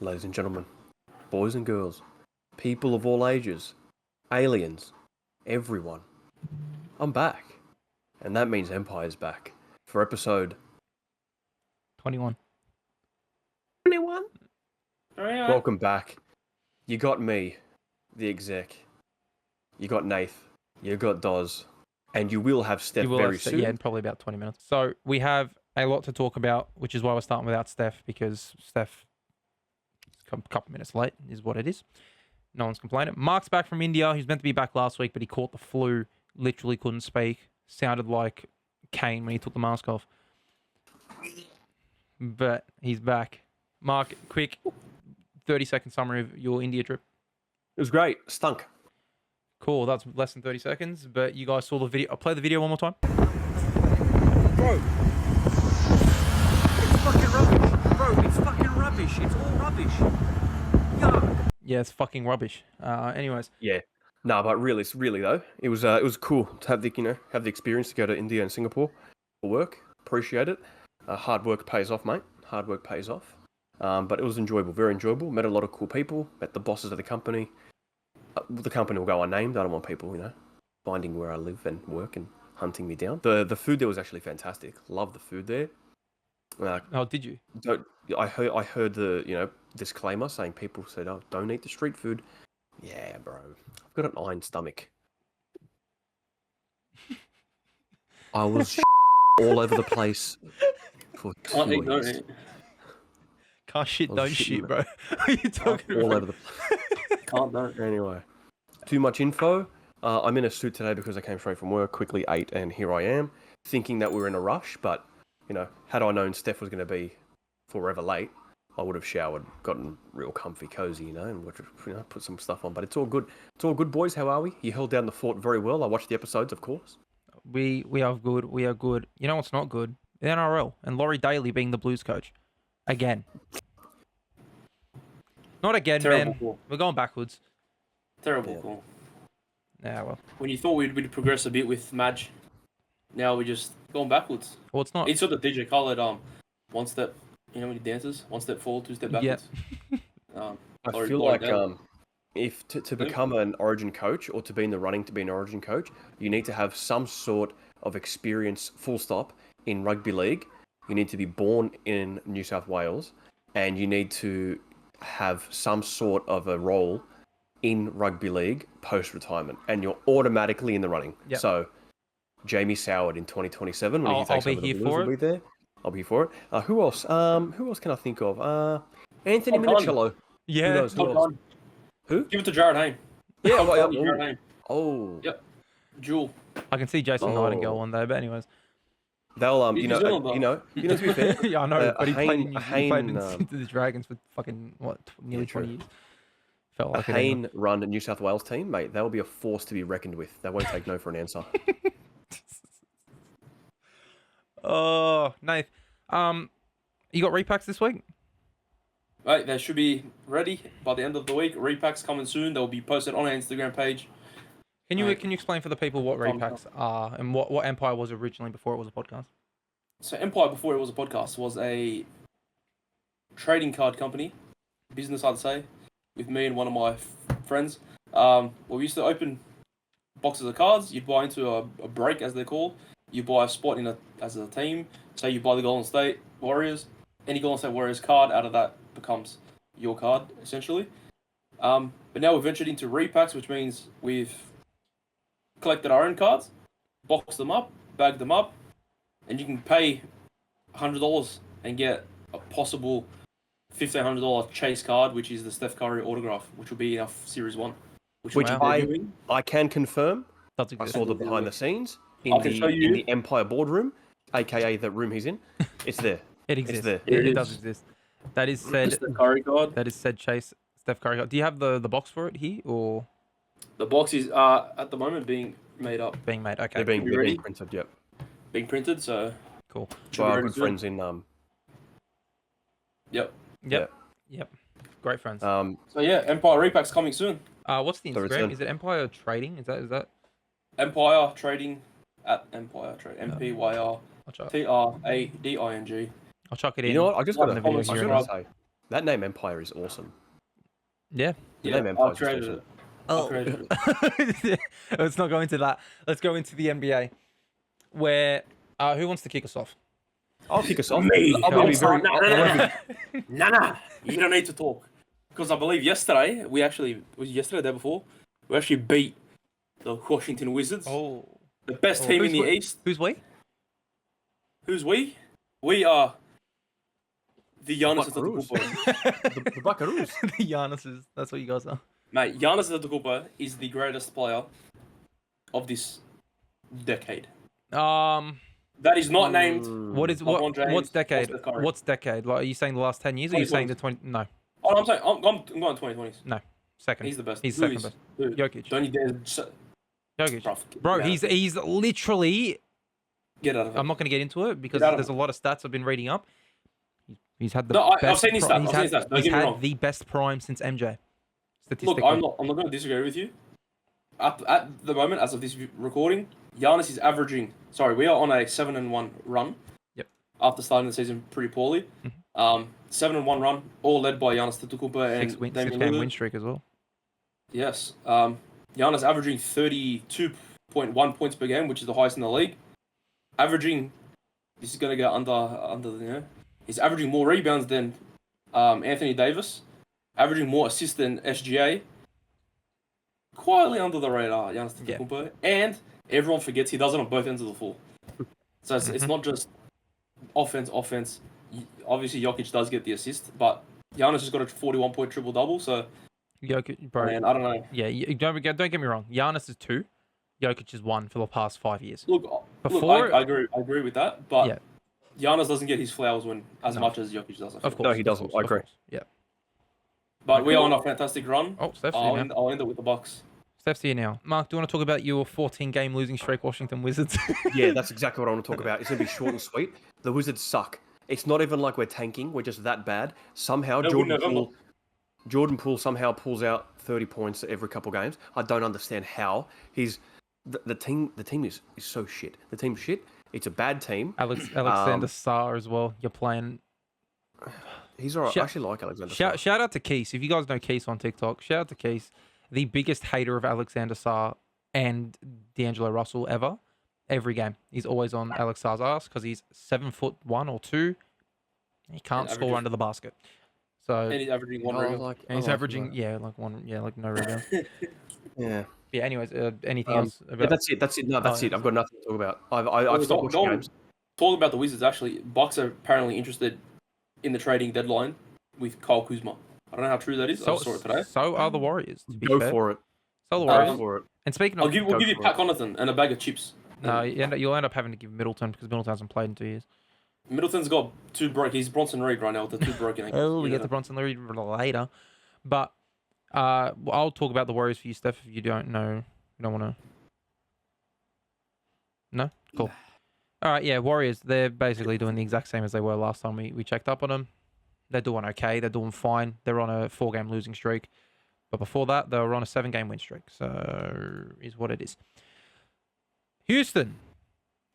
ladies and gentlemen, boys and girls, people of all ages, aliens, everyone. I'm back. And that means Empire's back for episode 21. 21. Welcome back. You got me, the exec. You got Nath. You got Doz. And you will have Stef very soon. Yeah, in probably about 20 minutes. So we have a lot to talk about, which is why we're starting without Stef, because Stef a couple minutes late is what it is. No one's complaining. Mark's back from India. He was meant to be back last week, but he caught the flu. Literally couldn't speak. Sounded like Kane when he took the mask off. But he's back. Mark, quick 30-second summary of your India trip. It was great. Stunk. Cool. That's less than 30 seconds, but you guys saw the video. I'll play the video one more time. Bro. It's fucking rubbish. Bro, it's fucking rubbish. It's all rubbish. Yuck. Yeah, it's fucking rubbish. Anyways. Yeah. No, but really though, it was cool to have the experience to go to India and Singapore for work. Appreciate it. Hard work pays off, mate. Hard work pays off. But it was enjoyable, very enjoyable. Met a lot of cool people. Met the bosses of the company. The company will go unnamed. I don't want people, finding where I live and work and hunting me down. The food there was actually fantastic. Love the food there. Oh, did you? I heard the disclaimer saying people said, "Oh, don't eat the street food." Yeah, bro. I've got an iron stomach. I was all over the place for 2 weeks. Don't eat. Can't shit, don't shit, bro. What are you talking about? All over the place. Don't. Anyway, too much info. I'm in a suit today because I came straight from work, quickly ate, and here I am, thinking that we're in a rush. But, had I known Stef was going to be forever late, I would have showered, gotten real comfy, cozy, and would put some stuff on. But it's all good. It's all good, boys. How are we? You held down the fort very well. I watched the episodes, of course. We are good. We are good. You know what's not good? The NRL and Laurie Daly being the Blues coach. Again. Not again, Terrible man. call. We're going backwards. Terrible call. Yeah, well. When you thought we'd progress a bit with Madge, now we're just going backwards. Well, it's not. It's sort of DJ Khaled, one step, when he dances, one step forward, two step backwards. Yeah. I feel like if to become an Origin coach or to be in the running to be an Origin coach, you need to have some sort of experience, full stop, in rugby league. You need to be born in New South Wales, and you need to have some sort of a role in rugby league post-retirement, and you're automatically in the running. Yep. So, Jamie Soward in 2027 when he takes over the Blues will be there. I'll be here for it. Who else? Who else can I think of? Anthony Minicello. Yeah. Who knows? Who else? Who? Give it to Jared Hayne. Yeah. Jared Hayne. Oh. Yep. Jewel. I can see Jason Nightingale one day, but anyways. They'll He's New Zealand, to be fair. Yeah, I know, but he played Hayne, in the Dragons for fucking nearly 20 years. Felt like Hayne run New South Wales team, mate. They'll be a force to be reckoned with. They won't take no for an answer. Oh, Nath. You got repacks this week? Right, they should be ready by the end of the week. Repacks coming soon. They'll be posted on our Instagram page. Can you explain for the people what repacks are and what Empire was originally before it was a podcast? So Empire, before it was a podcast, was a trading card company, business I'd say, with me and one of my friends. We used to open boxes of cards. You'd buy into a break, as they're called. You buy a spot as a team. Say you buy the Golden State Warriors. Any Golden State Warriors card out of that becomes your card, essentially. But now we've ventured into repacks, which means we've collected our own cards, boxed them up, bagged them up, and you can pay $100 and get a possible $1,500 chase card, which is the Steph Curry autograph, which will be in our Series 1. Which I can confirm. I saw the behind the scenes in the Empire boardroom, A.K.A. the room he's in. It's there. It exists. It's there. It does exist. That is said. Steph Curry card. That is said. Chase Steph Curry card. Do you have the box for it here or? The box is at the moment being made up. Being made. Okay. They're being printed. Yep. Being printed. So. Cool. By our good friends in Yep. Great friends. So yeah, Empire Repacks coming soon. What's the Instagram? Is it Empire Trading? Is that? Empire Trading at Empire Trade. MPYR. TRADING. I'll chuck it in. You know what? I just got to say. That name Empire is awesome. Yeah. The Yeah, name I Empire is created decent. it. I created it. Let's not go into that. Let's go into the NBA, where who wants to kick us off? I'll kick us off. Me. I'm gonna be very. No, I'm gonna be, nah. You don't need to talk. Because I believe yesterday, was it yesterday or the day before? We actually beat the Washington Wizards. Oh. The best team in Who's the we? East. Who's we? Who's we? We are the Giannis Buckaroos. Antetokounmpo. the Buckaroos. The Giannis's. That's what you guys are. Mate, Giannis Antetokounmpo is the greatest player of this decade. That is not named. What is LeBron James, what's decade? Steph Curry. What's decade? Like, are you saying the last 10 years? Or are you saying the 20? No, Oh, I'm saying I'm going 2020s. no. Second. He's the best. He's Who second is? best. Who? Jokic. Don't you dare. Jokic. Bro, Bro, he's literally. get out of it. I'm not going to get into it because Get out of there's a lot of stats I've been reading up. He's had the No, I've best. seen his stats. I've seen his stats. Don't He's get me had wrong. the best prime since MJ. Look, Statistically. I'm not going to disagree with you. At the moment, as of this recording, Giannis is averaging. Sorry, we are on a 7-1 run. Yep. After starting the season pretty poorly, 7-1 run, all led by Giannis Antetokounmpo and Damian Six-game Lillard. win streak as well. Yes. Giannis averaging 32.1 points per game, which is the highest in the league. Averaging, this is going to go under. He's averaging more rebounds than Anthony Davis. Averaging more assists than SGA. Quietly under the radar, Giannis Antetokounmpo. And everyone forgets he does it on both ends of the floor. So it's not just offense. Obviously, Jokic does get the assist, but Giannis has got a 41-point triple-double, so... Jokic, bro. Man, I don't know. Yeah, don't get me wrong. Giannis is 2. Jokic is 1 for the past 5 years. Look, I agree with that, but Yeah. Giannis doesn't get his flowers as much as Jokic does. I feel. Of course. No, he doesn't. Of course, I agree. of course. Yeah. But we are on a fantastic run. Oh, Steph's I'll here end, now. I'll end it with the Bucks. Steph's here now. Mark, do you want to talk about your 14-game losing streak, Washington Wizards? Yeah, that's exactly what I want to talk about. It's gonna be short and sweet. The Wizards suck. It's not even like we're tanking. We're just that bad. Somehow Jordan Poole somehow pulls out 30 points every couple games. I don't understand how. The team is so shit. The team's shit. It's a bad team. Alexander Sarr as well. You're playing. He's alright. I actually like Alexander Sarr. Shout out to Keese. If you guys know Keese on TikTok, shout out to Keese, the biggest hater of Alexander Sarr and D'Angelo Russell ever. Every game, he's always on Alex Sarr's ass because he's 7'1" or 2. He can't score under the basket. So And he's averaging one rebound. he's averaging like no rebounds. Yeah. Yeah. Anyways, anything else? Yeah, that's it. No, that's it. I've got nothing to talk about. I've stopped watching games. Talking about the Wizards, actually, Bucks are apparently interested in the trading deadline with Kyle Kuzma. I don't know how true that is. I saw it today. So are the Warriors. To be Go fair. for it. So are the Go Warriors. for it. And speaking We'll of, give you for Pat it. Connaughton and a bag of chips. no, you'll end up having to give Middleton because Middleton hasn't played in 2 years. Middleton's got 2 broke. He's Bronson Reed right now with the 2 broken ankles. Oh, we get to Bronson Reed later. But I'll talk about the Warriors for you, Steph, if you don't know. You don't want to... No? Cool. All right, yeah, Warriors, they're basically doing the exact same as they were last time we checked up on them. They're doing okay. They're doing fine. They're on a 4-game losing streak. But before that, they were on a 7-game win streak. So, is what it is. Houston.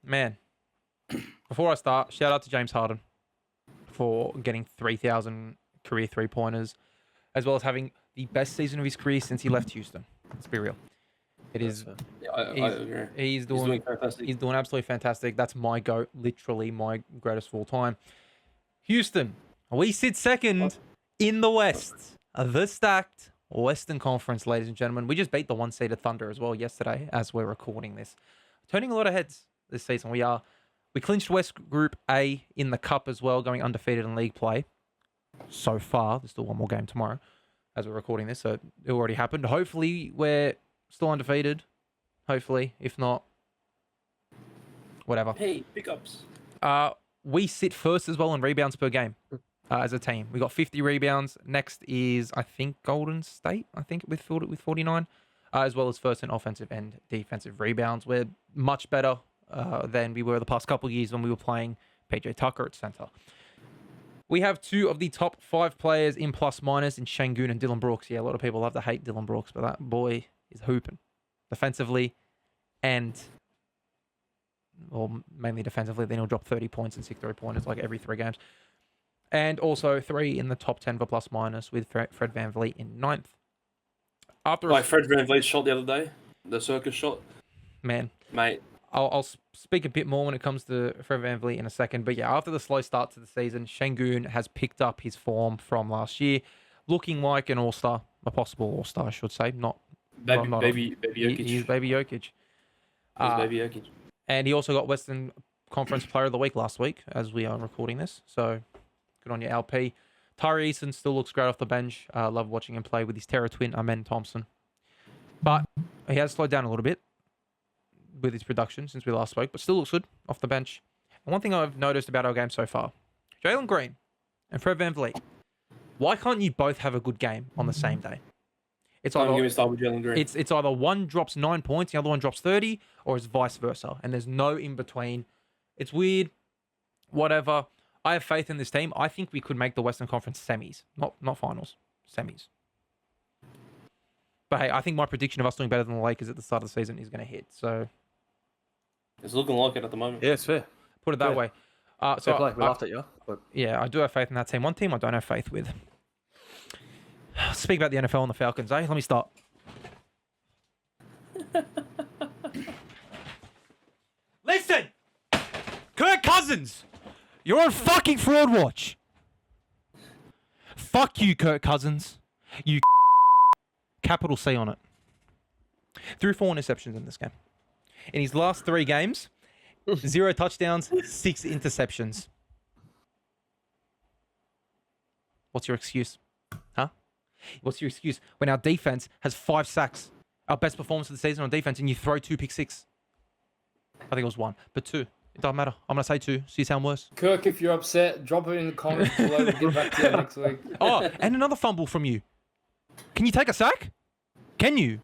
Man. Before I start, shout out to James Harden for getting 3,000 career 3-pointers, as well as having the best season of his career since he left Houston. Let's be real. It is. Yeah, I agree. He's doing fantastic. He's doing absolutely fantastic. That's my GOAT, literally my greatest of all time. Houston, we sit second in the West. The stacked Western Conference, ladies and gentlemen. We just beat the 1-seeded Thunder as well yesterday as we're recording this. Turning a lot of heads this season. We clinched West Group A in the Cup as well, going undefeated in league play. So far, there's still one more game tomorrow as we're recording this, so it already happened. Hopefully, we're still undefeated. Hopefully. If not, whatever. Hey, pickups. We sit first as well in rebounds per game as a team. We got 50 rebounds. Next is, I think, Golden State, with 49, as well as first in offensive and defensive rebounds. We're much better than we were the past couple of years when we were playing PJ Tucker at center. We have 2 of the top 5 players in plus minus in Şengün and Dylan Brooks. Yeah, a lot of people love to hate Dylan Brooks, but that boy is hooping defensively mainly defensively. Then he'll drop 30 points and 6 3-pointers like every 3 games. And also 3 in the top 10 for plus minus with Fred VanVleet in 9th. After Like Fred VanVleet's shot the other day, the circus shot, man, mate. I'll speak a bit more when it comes to Fred VanVleet in a second. But yeah, after the slow start to the season, Şengün has picked up his form from last year, looking like an all-star, a possible all-star, I should say. Baby Jokic. He's baby Jokic. He's baby Jokic. And he also got Western Conference Player of the Week last week, as we are recording this. So good on you, LP. Tyree Eason still looks great off the bench. Love watching him play with his Terra twin, Amen Thompson. But he has slowed down a little bit with his production since we last spoke, but still looks good off the bench. And one thing I've noticed about our game so far, Jalen Green and Fred VanVleet, why can't you both have a good game on the same day? It's Give me either, a start with Jalen Green. it's either one drops 9 points, the other one drops 30, or it's vice versa. And there's no in between. It's weird. Whatever. I have faith in this team. I think we could make the Western Conference semis, not finals, semis. But hey, I think my prediction of us doing better than the Lakers at the start of the season is going to hit. So It's looking like it at the moment. Yeah, it's fair. put it that Yeah. way. Fair So play. We laughed at you, but yeah, I do have faith in that team. One team I don't have faith with. Speak about the NFL and the Falcons, eh? Let me start. Listen! Kirk Cousins! You're on fucking fraud watch! Fuck you, Kirk Cousins. You capital C on it. Threw 4 interceptions in this game. In his last 3 games, 0 touchdowns, 6 interceptions. What's your excuse? Huh? What's your excuse when our defense has 5 sacks? Our best performance of the season on defense, and you throw 2 pick 6. I think it was 1, but 2. It doesn't matter. I'm going to say 2, so you sound worse. Kirk, if you're upset, drop it in the comments below. We'll get back to you next week. Oh, and another fumble from you. Can you take a sack? Can you?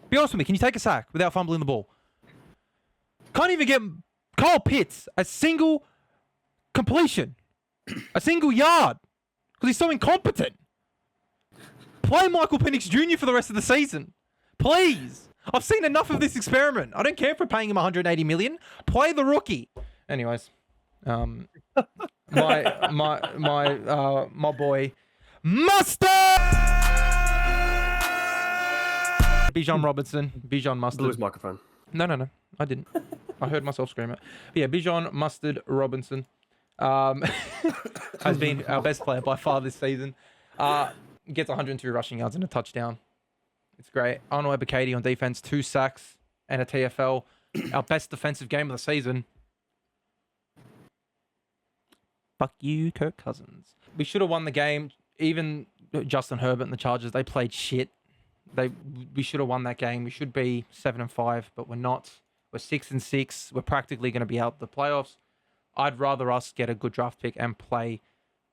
Be honest with me. Can you take a sack without fumbling the ball? Can't even get Kyle Pitts a single completion, a single yard, because he's so incompetent. Play Michael Penix Jr. for the rest of the season, please. I've seen enough of this experiment. I don't care if we're paying him 180 million. Play the rookie. Anyways, my boy Mustard. Bijan Robinson. Bijan Mustard. blew his microphone. No. I didn't. I heard myself scream it. But yeah, Bijan Mustard Robinson has been our best player by far this season. Gets 102 rushing yards and a touchdown. It's great. Arnold A.K.A on defense, 2 sacks and a TFL. Our best defensive game of the season. Fuck you, Kirk Cousins. We should have won the game. Even Justin Herbert and the Chargers, they played shit. We should have won that game. We should be 7-5, but we're not. We're 6-6. We're practically going to be out of the playoffs. I'd rather us get a good draft pick and play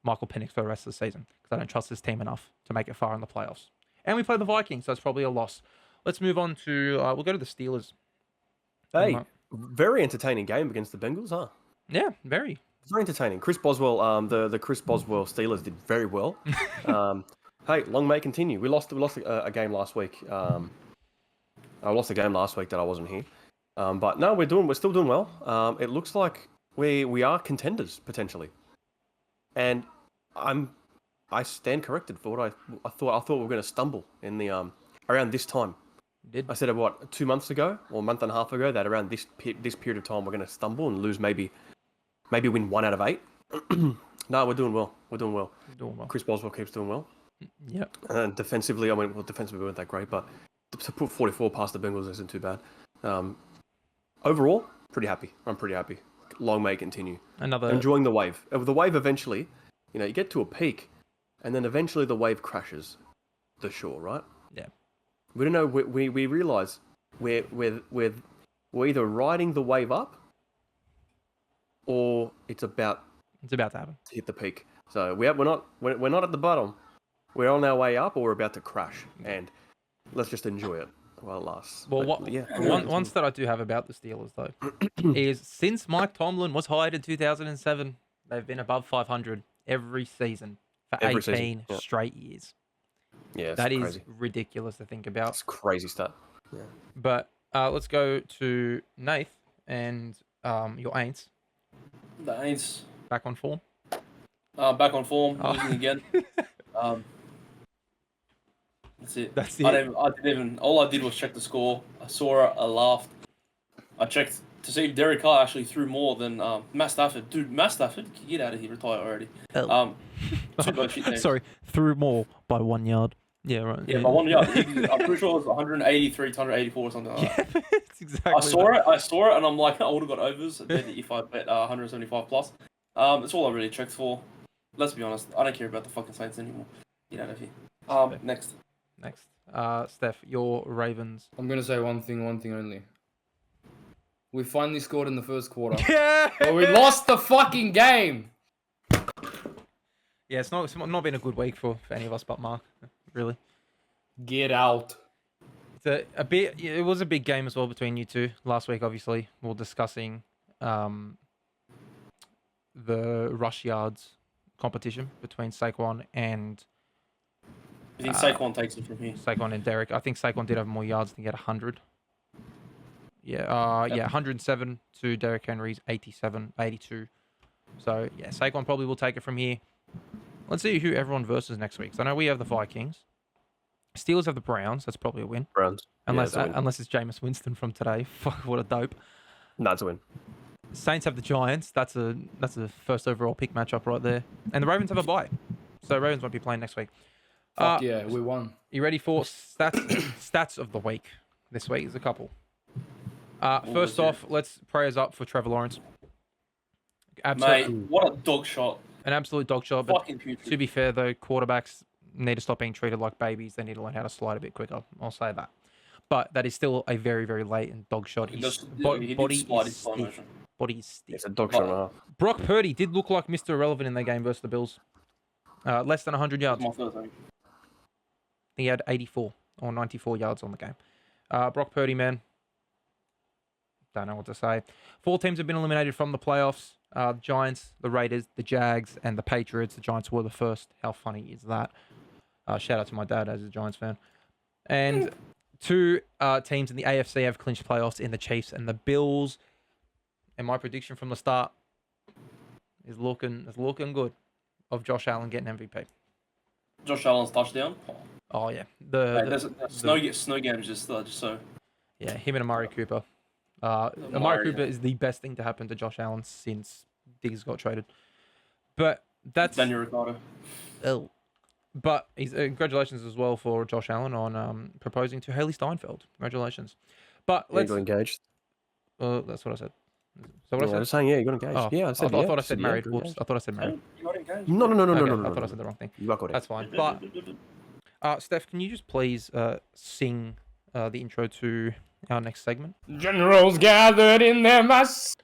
Michael Penix for the rest of the season because I don't trust this team enough to make it far in the playoffs. And we play the Vikings, so it's probably a loss. Let's move on to we'll go to the Steelers. Hey, very entertaining game against the Bengals, huh? Yeah, very. Very entertaining. Chris Boswell, the Chris Boswell Steelers did very well. Hey, long may it continue. We lost a game last week. I lost a game last week that I wasn't here. But no, we're still doing well. It looks like we are contenders potentially. And I stand corrected for what I thought we were going to stumble in the around this time. Did I said it 2 months ago or a month and a half ago that around this period of time we're going to stumble and lose maybe win 1 out of 8. No, we're doing well. We're doing well. doing well. Chris Boswell keeps doing well. Yep. And defensively, defensively we weren't that great, but to put 44 past the Bengals isn't too bad. Overall, pretty happy. I'm pretty happy. Long may it continue. Enjoying the wave. The wave eventually, you get to a peak, and then eventually the wave crashes the shore, right? Yeah. We don't know. We realize we're either riding the wave up, or it's about to happen. to hit the peak. So we're not at the bottom. We're on our way up, or we're about to crash, and let's just enjoy it while it lasts. Well, But, yeah. one stat I do have about the Steelers though is since Mike Tomlin was hired in 2007, they've been above 500 every season for Every 18 season, yeah. straight years. Yeah, That is crazy. ridiculous to think about. It's crazy stuff. Yeah. But let's go to Nath and your Aints The Aints. back on form. Back on form, Oh. losing again. That's it. That's I it. didn't even. All I did was check the score. I saw it. I laughed. I checked to see if Derek Carr actually threw more than Matt Stafford. Dude, Matt Stafford, get out of here, retire already. Oh. Two both shit names. Sorry, threw more by 1 yard. Yeah, right. Yeah, by 1 yard. I'm pretty sure it was 183 to 184 or something like that. Yeah, it's exactly. I saw it, and I'm like, I would have got overs if I bet 175 plus. That's all I really checked for. Let's be honest, I don't care about the fucking Saints anymore. Get out of here. Next. Next. Steph, your Ravens. I'm gonna say one thing only. We finally scored in the first quarter. Yeah. But we lost the fucking game. Yeah, it's not been a good week for any of us but Mark, really. Get out. It's a bit. It was a big game as well between you two last week. Obviously, we were discussing the rush yards competition between Saquon and I think Saquon takes it from here. Saquon and Derek. I think Saquon did have more yards than get 100. Yeah, 107 to Derek Henry's 82. So yeah, Saquon probably will take it from here. Let's see who everyone versus next week. So I know we have the Vikings. Steelers have the Browns. That's probably a win. Browns. Unless Yeah, it's a win. unless it's Jameis Winston from today. Fuck, what a dope. No, it's a win. Saints have the Giants. That's a first overall pick matchup right there. And the Ravens have a bye. So Ravens won't be playing next week. Fuck yeah, we won. You ready for stats of the week? This week is a couple. First off, let's prayers up for Trevor Lawrence. Mate, what a dog shot. An absolute dog shot. But Fucking putrid. to be fair, though, quarterbacks need to stop being treated like babies. They need to learn how to slide a bit quicker. I'll say that. But that is still a very, very late and dog shot. He His does- body he did slide is his slow stiff. motion. Body is stiff. It's a dog shot and a half. Brock Purdy did look like Mr. Irrelevant in their game versus the Bills. Less than 100 yards. My first time. He had 84 or 94 yards on the game. Brock Purdy, man. Don't know what to say. 4 teams have been eliminated from the playoffs. The Giants, the Raiders, the Jags, and the Patriots. The Giants were the first. How funny is that? Shout out to my dad as a Giants fan. And 2 teams in the AFC have clinched playoffs in the Chiefs and the Bills. And my prediction from the start is looking good of Josh Allen getting MVP. Josh Allen's touchdown. Oh yeah, Snow games just so. yeah, him and Amari Cooper. Amari Amari, Cooper yeah. is the best thing to happen to Josh Allen since Diggs got traded. But that's Daniel Ricciardo. oh. But he's congratulations as well for Josh Allen on proposing to Haley Steinfeld. Congratulations. But Yeah, you let's. got engaged. That's what I said. So what Yeah, I I'm said? saying, yeah, you got engaged. Oh, Yeah, I I said thought I said said married. yeah, Whoops. engaged. I thought I said married. You got engaged. No. Okay, I thought I said the wrong thing. You got it. That's fine. But Steph, can you just please sing the intro to our next segment? Generals gathered in their masses,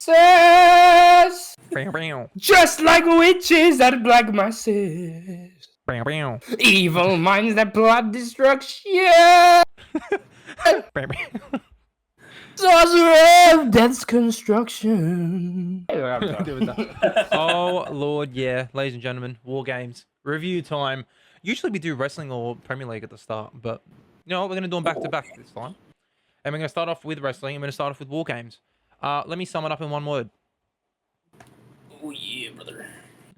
Bow, bow, just like witches at black masses. bow, bow, Evil minds that plot destruction. bow, bow. Sorcerer of death's construction. Oh Lord, yeah, ladies and gentlemen, War Games review time. Usually we do wrestling or Premier League at the start, but you know what? We're gonna do them back to back this time, and we're gonna start off with wrestling. And we're gonna start off with War Games. Let me sum it up in one word. Oh yeah, brother.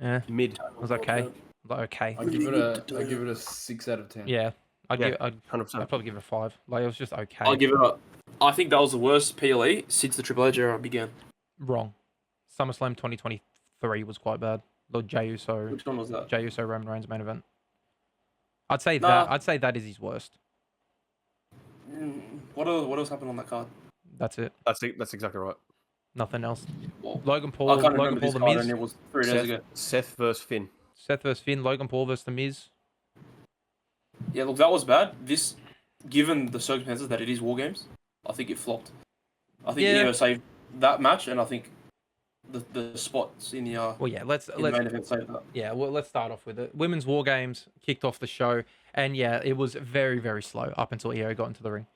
Yeah, Mid. it was okay. Okay. I give it a 6 out of 10. Yeah, I'd 100%. probably give it a 5. Like it was just okay. I'll give it a. I think that was the worst PLE since the Triple H era began. Wrong. SummerSlam 2023 was quite bad. Lord Jey Uso, Which one was that? Jey Uso Roman Reigns main event. I'd say Nah. that. I'd say that is his worst. What else happened on that card? That's it. That's exactly right. Nothing else. Well, Logan I Paul. can't Logan remember Paul this the card, Miz. and it was 3 days ago. Seth versus Finn. Seth versus Finn. Logan Paul versus the Miz. Yeah, look, that was bad. This, given the circumstances that it is War Games, I think it flopped. I think Yeah. Io saved that match, and I think the spots in the Well, yeah. Let's main event saved that. yeah. Well, let's start off with it. Women's War Games kicked off the show, and yeah, it was very, very slow up until Io got into the ring.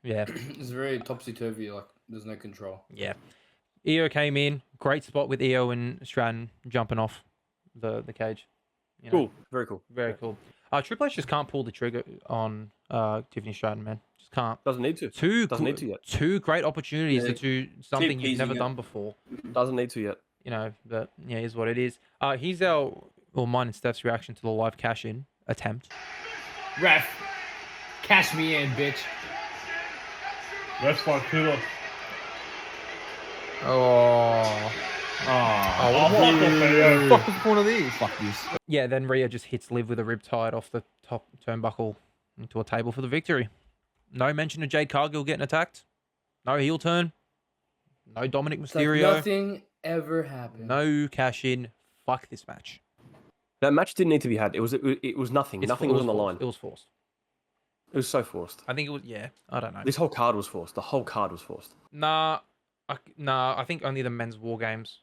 Yeah. It's very topsy-turvy, like, there's no control. Yeah. Io came in. Great spot with Io and Stratton jumping off the cage. You know, Cool. Very cool. Very cool. Triple H just can't pull the trigger on Tiffany Stratton, man. Just can't. Doesn't need to. Two Doesn't need to yet. Two great opportunities Yeah, to do something you've teasing never it. done before. Doesn't need to yet. you know, but yeah, is what it is. Here's mine and Steph's reaction to the live cash-in attempt. Ref, cash me in, bitch. Ref's like killer. Oh, what the Fuck the point of these? Fuck this. yeah. Then Rhea just hits Liv with a riptide off the top turnbuckle into a table for the victory. No mention of Jade Cargill getting attacked. No heel turn. No Dominic It's like Mysterio. nothing ever happened. No cash-in. Fuck this match. That match didn't need to be had. It was nothing. Nothing was on the line. It was forced. It was so forced. I think it was. Yeah, I don't know. This whole card was forced. The whole card was forced. Nah, I think only the men's WarGames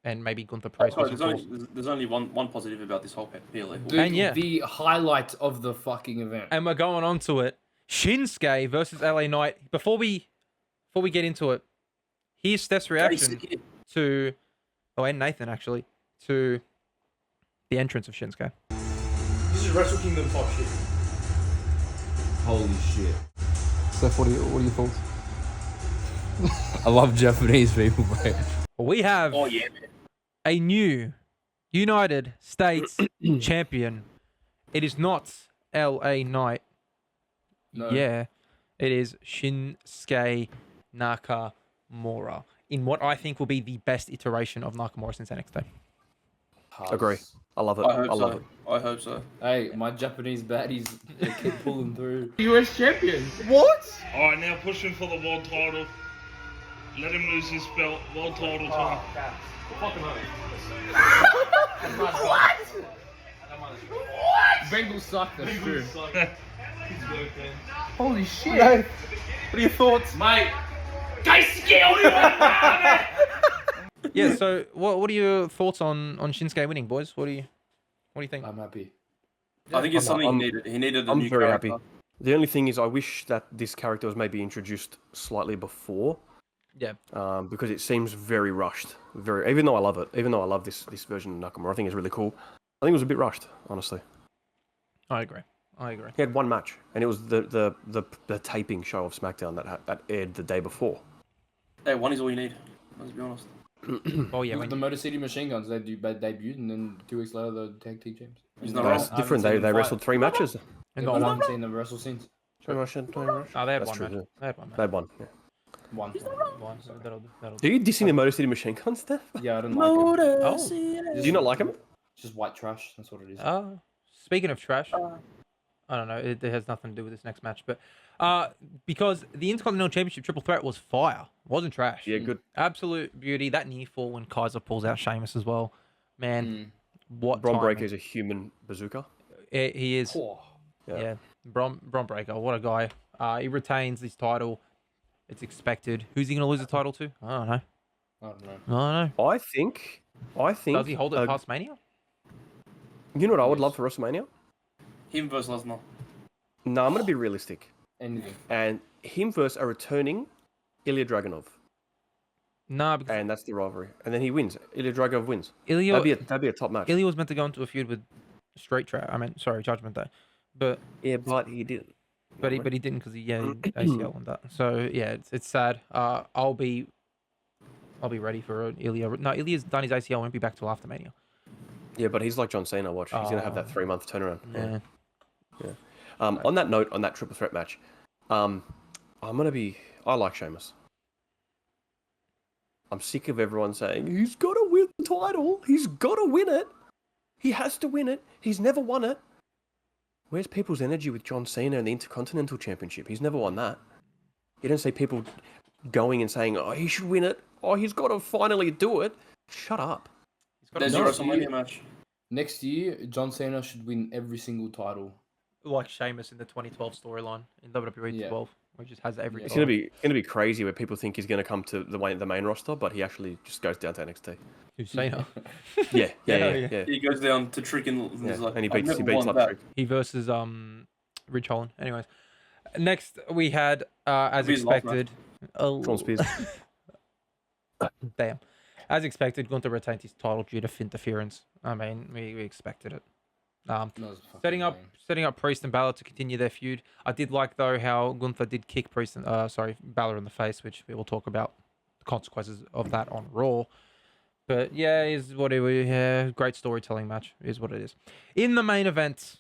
and maybe Gunther Price Sorry, was there's forced. only one positive about this whole PLE. Dude, And yeah. the highlight of the fucking event. And we're going on to it. Shinsuke versus LA Knight. Before we get into it, here's Steph's reaction to, and Nathan actually, to the entrance of Shinsuke. This is Wrestle Kingdom type shit. Holy shit. Steph, what are your thoughts? I love Japanese people, mate. We have Oh yeah, man. a new United States champion. It is not LA Knight. No. Yeah, it is Shinsuke Nakamura in what I think will be the best iteration of Nakamura since NXT. Agree. I love it. I hope I love so. it. I hope so. Hey, my Japanese baddies, they keep pulling through. US champion. What? Alright, now pushing for the world title. Let him lose his belt. World title time. Bengals suck, that's true. He's working. Holy shit. What are your thoughts? Mate, Yeah. So, what are your thoughts on Shinsuke winning, boys? What do you think? I'm happy. I think it's something I'm- he needed. He needed a I'm new very character. happy. The only thing is, I wish that this character was maybe introduced slightly before, Yeah. because it seems very rushed. Even though I love it, even though I love this version of Nakamura, I think it's really cool. I think it was a bit rushed, honestly. I agree. He had one match, and it was the taping show of SmackDown that aired the day before. Hey, one is all you need. Let's be honest. Oh yeah. With When, the Motor City Machine Guns, they debuted, and then 2 weeks later, the tag team champs. He's not That's wrong. different. I haven't They seen them wrestled fight. 3 matches. and Yeah, not but I one. haven't seen them wrestle since. Oh, they had That's one true. match. Yeah. They had one match. They had one. Yeah. One. One. So that'll Do you dissing the Motor City Machine Gun, Steph? Yeah, I don't like it. Oh. Do you not like him? It's just white trash. That's what it is. Speaking of trash, I don't know. It has nothing to do with this next match, but because the Intercontinental Championship triple threat was fire, it wasn't trash. Yeah, good. Absolute beauty. That near fall when Kaiser pulls out Sheamus as well. Man, what Braun timing. Breaker is a human bazooka. He is. Oh, Yeah. Braun Breaker. What a guy. He retains his title. It's expected. Who's he going to lose the title to? I don't know. I don't know. I don't know. I think. Does he hold it past Mania? You know what I would love for WrestleMania? Him versus Lesnar. No, I'm going to be realistic. Anything. And him versus a returning Ilya Dragunov. Nah, because And that's the rivalry. And then he wins. Ilya Dragunov wins. Ilya That'd be a top match. was meant to go into a feud with Judgment Day, but Yeah, but he didn't. he didn't because he ACL and that. So yeah, it's sad. I'll be ready for Ilya. No, Ilya's done his ACL. Won't be back till after Mania. Yeah, but he's like John Cena. Watch, he's gonna have that 3-month turnaround. Yeah. On that note, on that triple threat match, I like Sheamus. I'm sick of everyone saying he's got to win the title. He's got to win it. He has to win it. He's never won it. Where's people's energy with John Cena and the Intercontinental Championship? He's never won that. You don't see people going and saying, "Oh, he should win it. Oh, he's got to finally do it." Shut up. He's got There's a your Next WrestleMania year- match. Next year, John Cena should win every single title. like Sheamus in the 2012 storyline in WWE Yeah. 12, which just has every. It's title. gonna be crazy where people think he's gonna come to the main roster, but he actually just goes down to NXT. Who's Cena? Yeah. He goes down to Trick and he's Yeah, like, and he "I've beats never won up that." Trick. He versus Rich Holland. Anyways, next we had as His last expected. Oh, Sean Spears. damn. As expected, Gunther retained his title due to interference. I mean, we expected it. No, it's fucking Setting up Priest and Balor to continue their feud. I did like though how Gunther did kick Priest and Balor in the face, which we will talk about the consequences of that on Raw. But yeah, is what it was. Yeah, great storytelling match is what it is. In the main event,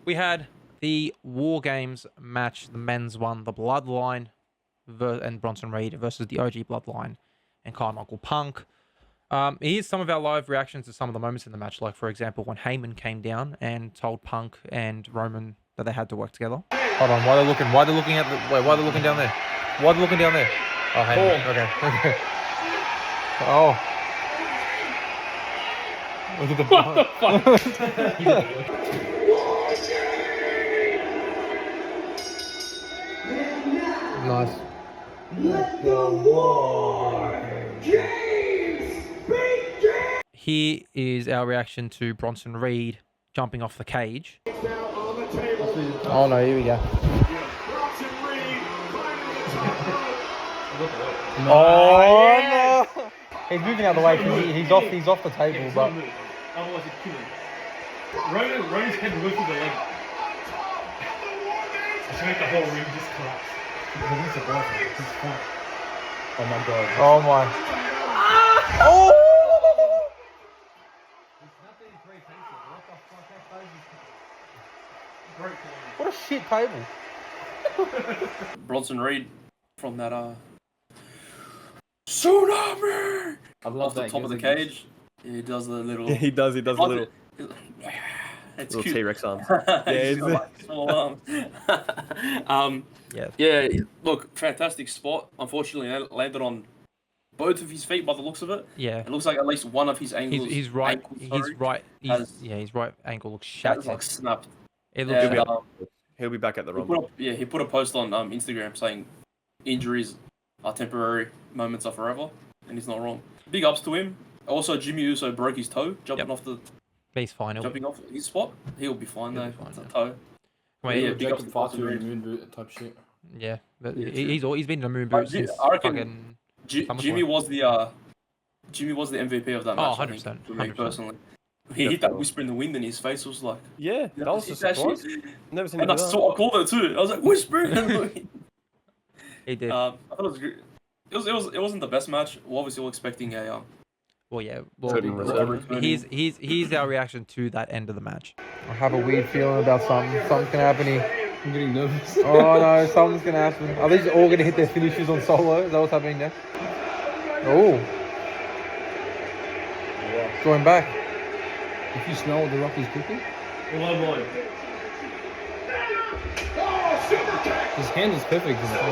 we had the WarGames match. The men's one, the Bloodline and Bronson Reed versus the OG Bloodline and Carmichael Punk. Here's some of our live reactions to some of the moments in the match. Like, for example, when Heyman came down and told Punk and Roman that they had to work together. Hold on, why are they looking? Why are they looking at the? Wait, why are they looking down there? Why are they looking down there? Oh, Heyman. Okay. Oh. Look at the. What the Nice. Here is our reaction to Bronson Reed jumping off the cage. Oh no, here we go. Oh no! He's moving out of the way because he's off the table, but Otherwise, he'd kill him. Roman's head will go through the leg. It's to make the whole ring just collapse. oh my god. Oh my. Oh! What a shit table. Bronson Reed from that tsunami I love off the that. top of the cage. He does the little. Yeah, he does a little It's little cute. T-Rex arms. He's got, like, small arms. Yeah. Look, fantastic spot. Unfortunately, landed on both of his feet by the looks of it. Yeah. It looks like at least one of his ankles. His right ankle looks shattered. like snapped. It looks Yeah, shattered. He'll be back at the Rumble. he put a post on Instagram saying injuries are temporary, moments are forever, and he's not wrong. Big ups to him. Also, Jimmy Uso broke his toe jumping off his spot. He'll be fine though. Fine, It's a yeah. toe. Wait, Yeah, big ups to far Bronson too Reed. moon boot type shit. yeah, but Yeah, he's been in the moon boot since I reckon fucking. Jimmy was the MVP of that match. 100%, For me 100%. personally, he hit that whisper in the wind, and his face was like, Yeah, that was a "Is that surprise. shit?" Never seen And him I do that. saw I called it too. I was like, "Whisper." He did. I thought it was good. It wasn't the best match. We're obviously all expecting a well, yeah. Well, Certain results. here's our reaction to that end of the match. I have a weird feeling about something. Something's gonna happen here. I'm getting nervous. Oh no, something's gonna happen. Are these all gonna hit their finishes on solo? Is that what's happening now? Oh. Going back. If you smell what the Rocky's cooking, Oh boy. his hand is perfect. Isn't it?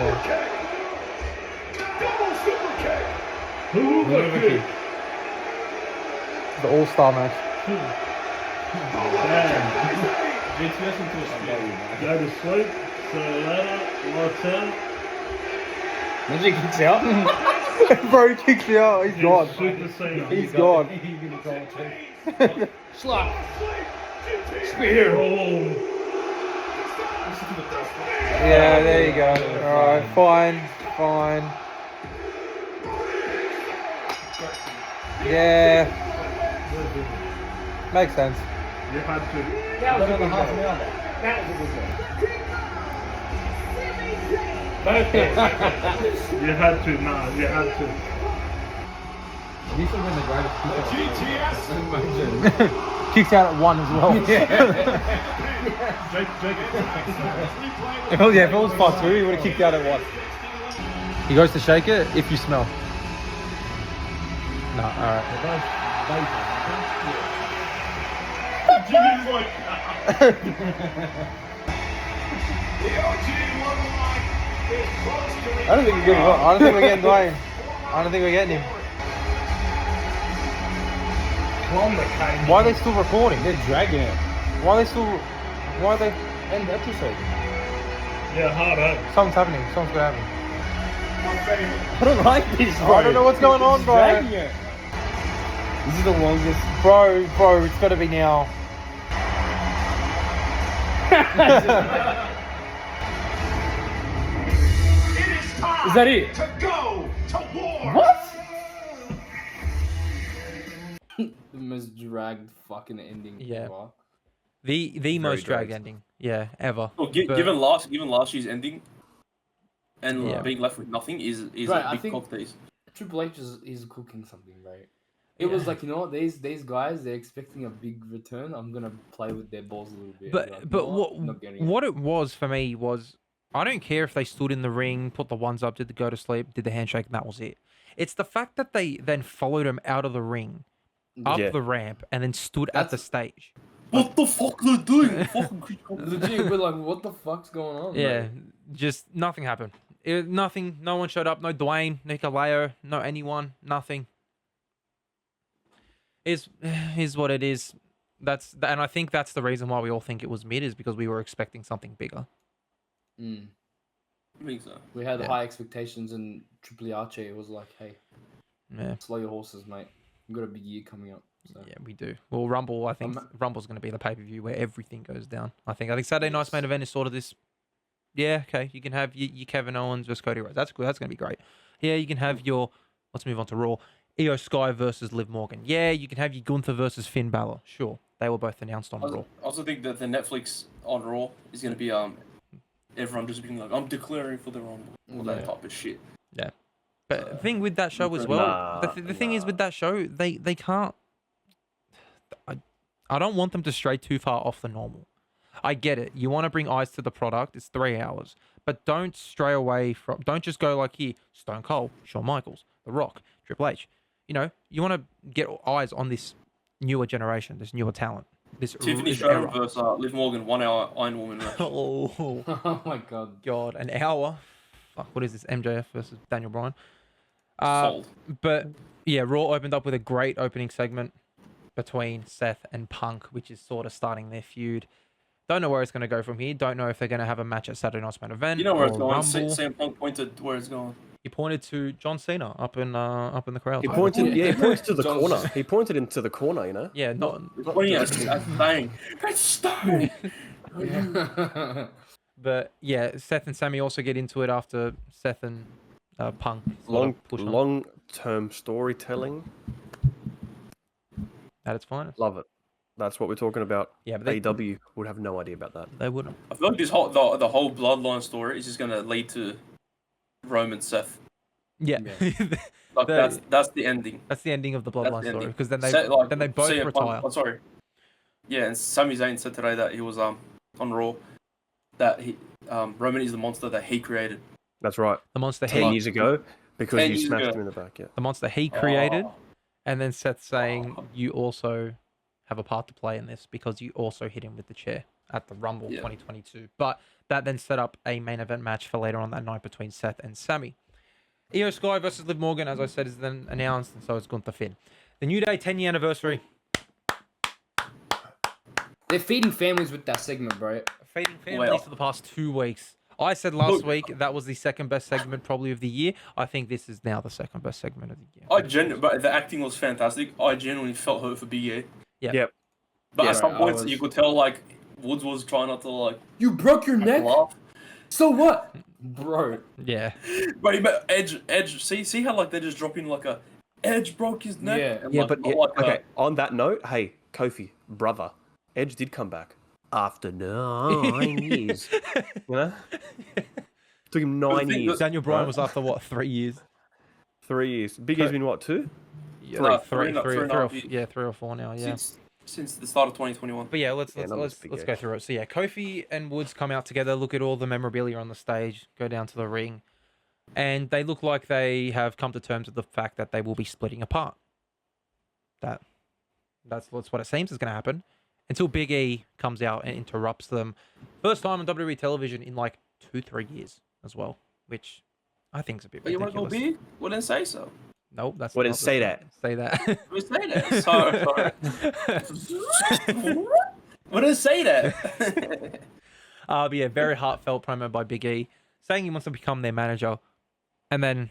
Who kick? The all-star match. GTS into a sleep. Go to sleep. See you later. Lights out. Magic kicks out. Bro, he kicks me out. He's gone. Super Cena. He's gone. Slap. Spear. Oh. Yeah, there you go. Alright, fine. Yeah. Makes sense. You had to. That was over half an hour. You had to. Nah, you had to. These have been the greatest people. Kicks out at 1 as well. Jake. If it was part 2, he would have kicked out at 1. He goes to shake it if you smell. No, alright. Jimmy's like. I don't think we're getting I don't think we're getting Dwayne. I don't think we're getting him. Why are they still recording? They're dragging it. Why are they End the episode. Yeah, hard out. something's happening. Something's gonna happen. I don't like this, bro. I don't know what's going on, bro. Dragging it. This is the longest. Bro, it's gotta be now. Is that it? What? The most dragged fucking ending. Yeah. ever. The most drag dragged. ending, yeah, ever. Well, But- given last year's ending, and Yeah. being left with nothing is Right, a I big think- cock tease. Triple H is cooking something, right? It was like, you know what, these guys, they're expecting a big return. I'm gonna play with their balls a little bit. Like, you know I'm not getting what it was for me was I don't care if they stood in the ring, put the ones up, did the go to sleep, did the handshake, and that was it. It's the fact that they then followed him out of the ring, up Yeah. the ramp, and then stood at the stage. What the fuck are they doing? Fucking Legit, but like, what the fuck's going on? Yeah, mate? just nothing happened. Nothing. No one showed up. No Dwayne, no A.K.A We, no anyone. Nothing. Is what it is. And I think that's the reason why we all think it was mid is because we were expecting something bigger. Mm. I think so. We had high expectations, and Triple Archie was like, "Hey, Yeah, slow your horses, mate. We've got a big year coming up." So. yeah, we do. Well, Rumble, I think Rumble's going to be the pay per view where everything goes down. I think Saturday night's main event is sort of this. Yeah, okay, you can have your Kevin Owens versus Cody Rhodes. That's good. That's going to be great. Yeah, you can have your. Let's move on to Raw. Io Sky versus Liv Morgan. Yeah, you can have your Gunther versus Finn Balor. Sure, they were both announced on Raw. I also think that the Netflix on Raw is going to be everyone just being like, I'm declaring for the Rumble. All that type of shit. Yeah. But the thing with that show as well, the thing is with that show, they can't. I don't want them to stray too far off the normal. I get it. You want to bring eyes to the product. It's 3 hours. But don't stray away from. Don't just go like here, Stone Cold, Shawn Michaels, The Rock, Triple H. You know, you want to get eyes on this newer generation, this newer talent. Tiffany Stratton versus Liv Morgan, 1 hour Iron Woman match. Oh my god. An hour. Fuck, what is this? MJF versus Daniel Bryan. Sold. But yeah, Raw opened up with a great opening segment between Seth and Punk, which is sort of starting their feud. Don't know where it's going to go from here. Don't know if they're going to have a match at Saturday Night's Main Event. You know where it's or going. Rumble. Sam Punk pointed where it's going. He pointed to John Cena up in the crowd. He pointed. Yeah, he pointed to the corner. He pointed into the corner. You know. Yeah, not Pointing at Stone. It's Stone. But yeah, Seth and Sammy also get into it after Seth and Punk sort of push on Long-term storytelling. at its finest. Love it. That's what we're talking about. Yeah, but AEW would have no idea about that. they wouldn't. I feel like the whole bloodline story is just going to lead to Roman Seth. Yeah, Like that's the ending. that's the ending of the That's bloodline the story ending. because then they Seth, like, both CM retire. Punk, sorry. Yeah, and Sami Zayn said today that he was on Raw that Roman is the monster that he created. That's right. The monster 10 years ago, because 10 you years smashed ago. him in the back. Yeah. the monster he created, Oh. and then Seth saying you also have a part to play in this because you also hit him with the chair at the Rumble 2022. But that then set up a main event match for later on that night between Seth and Sammy. Io Sky versus Liv Morgan, as I said, is then announced, and so is Gunther Finn. The New Day 10-year anniversary. They're feeding families with that segment, bro. Feeding families for the past 2 weeks. I said last week that was the second best segment probably of the year. I think this is now the second best segment of the year. But the acting was fantastic. I genuinely felt hurt for Big E. Yeah. Yep. But Yeah, at some I points, was- you could tell like Woods was trying not to like You broke your neck. laugh. So what, bro? Yeah. But Edge. See how like they're just dropping like a Edge broke his neck. Yeah. and, Yeah, like, but not like okay. On that note, hey, Kofi, brother, Edge did come back after 9 years. You know, took him 9 thing years. that- Daniel Bryan was after what, 3 years? 3 years. Big E's been what, 2? Yeah, Three and a half years. 3 or 4 now. Yeah. Since the start of 2021. But yeah, let's numbers big, let's yeah. go through it. So yeah, Kofi and Woods come out together, look at all the memorabilia on the stage, go down to the ring, and they look like they have come to terms with the fact that they will be splitting apart. That's what it seems is going to happen until Big E comes out and interrupts them. First time on WWE television in like 2-3 years as well, which I think is a bit But you want to ridiculous. go big? Well, then say so. Nope, that's Well, then not the- say that. Say that. We say that. Sorry. Well, then say that. But yeah, very heartfelt promo by Big E, saying he wants to become their manager, and then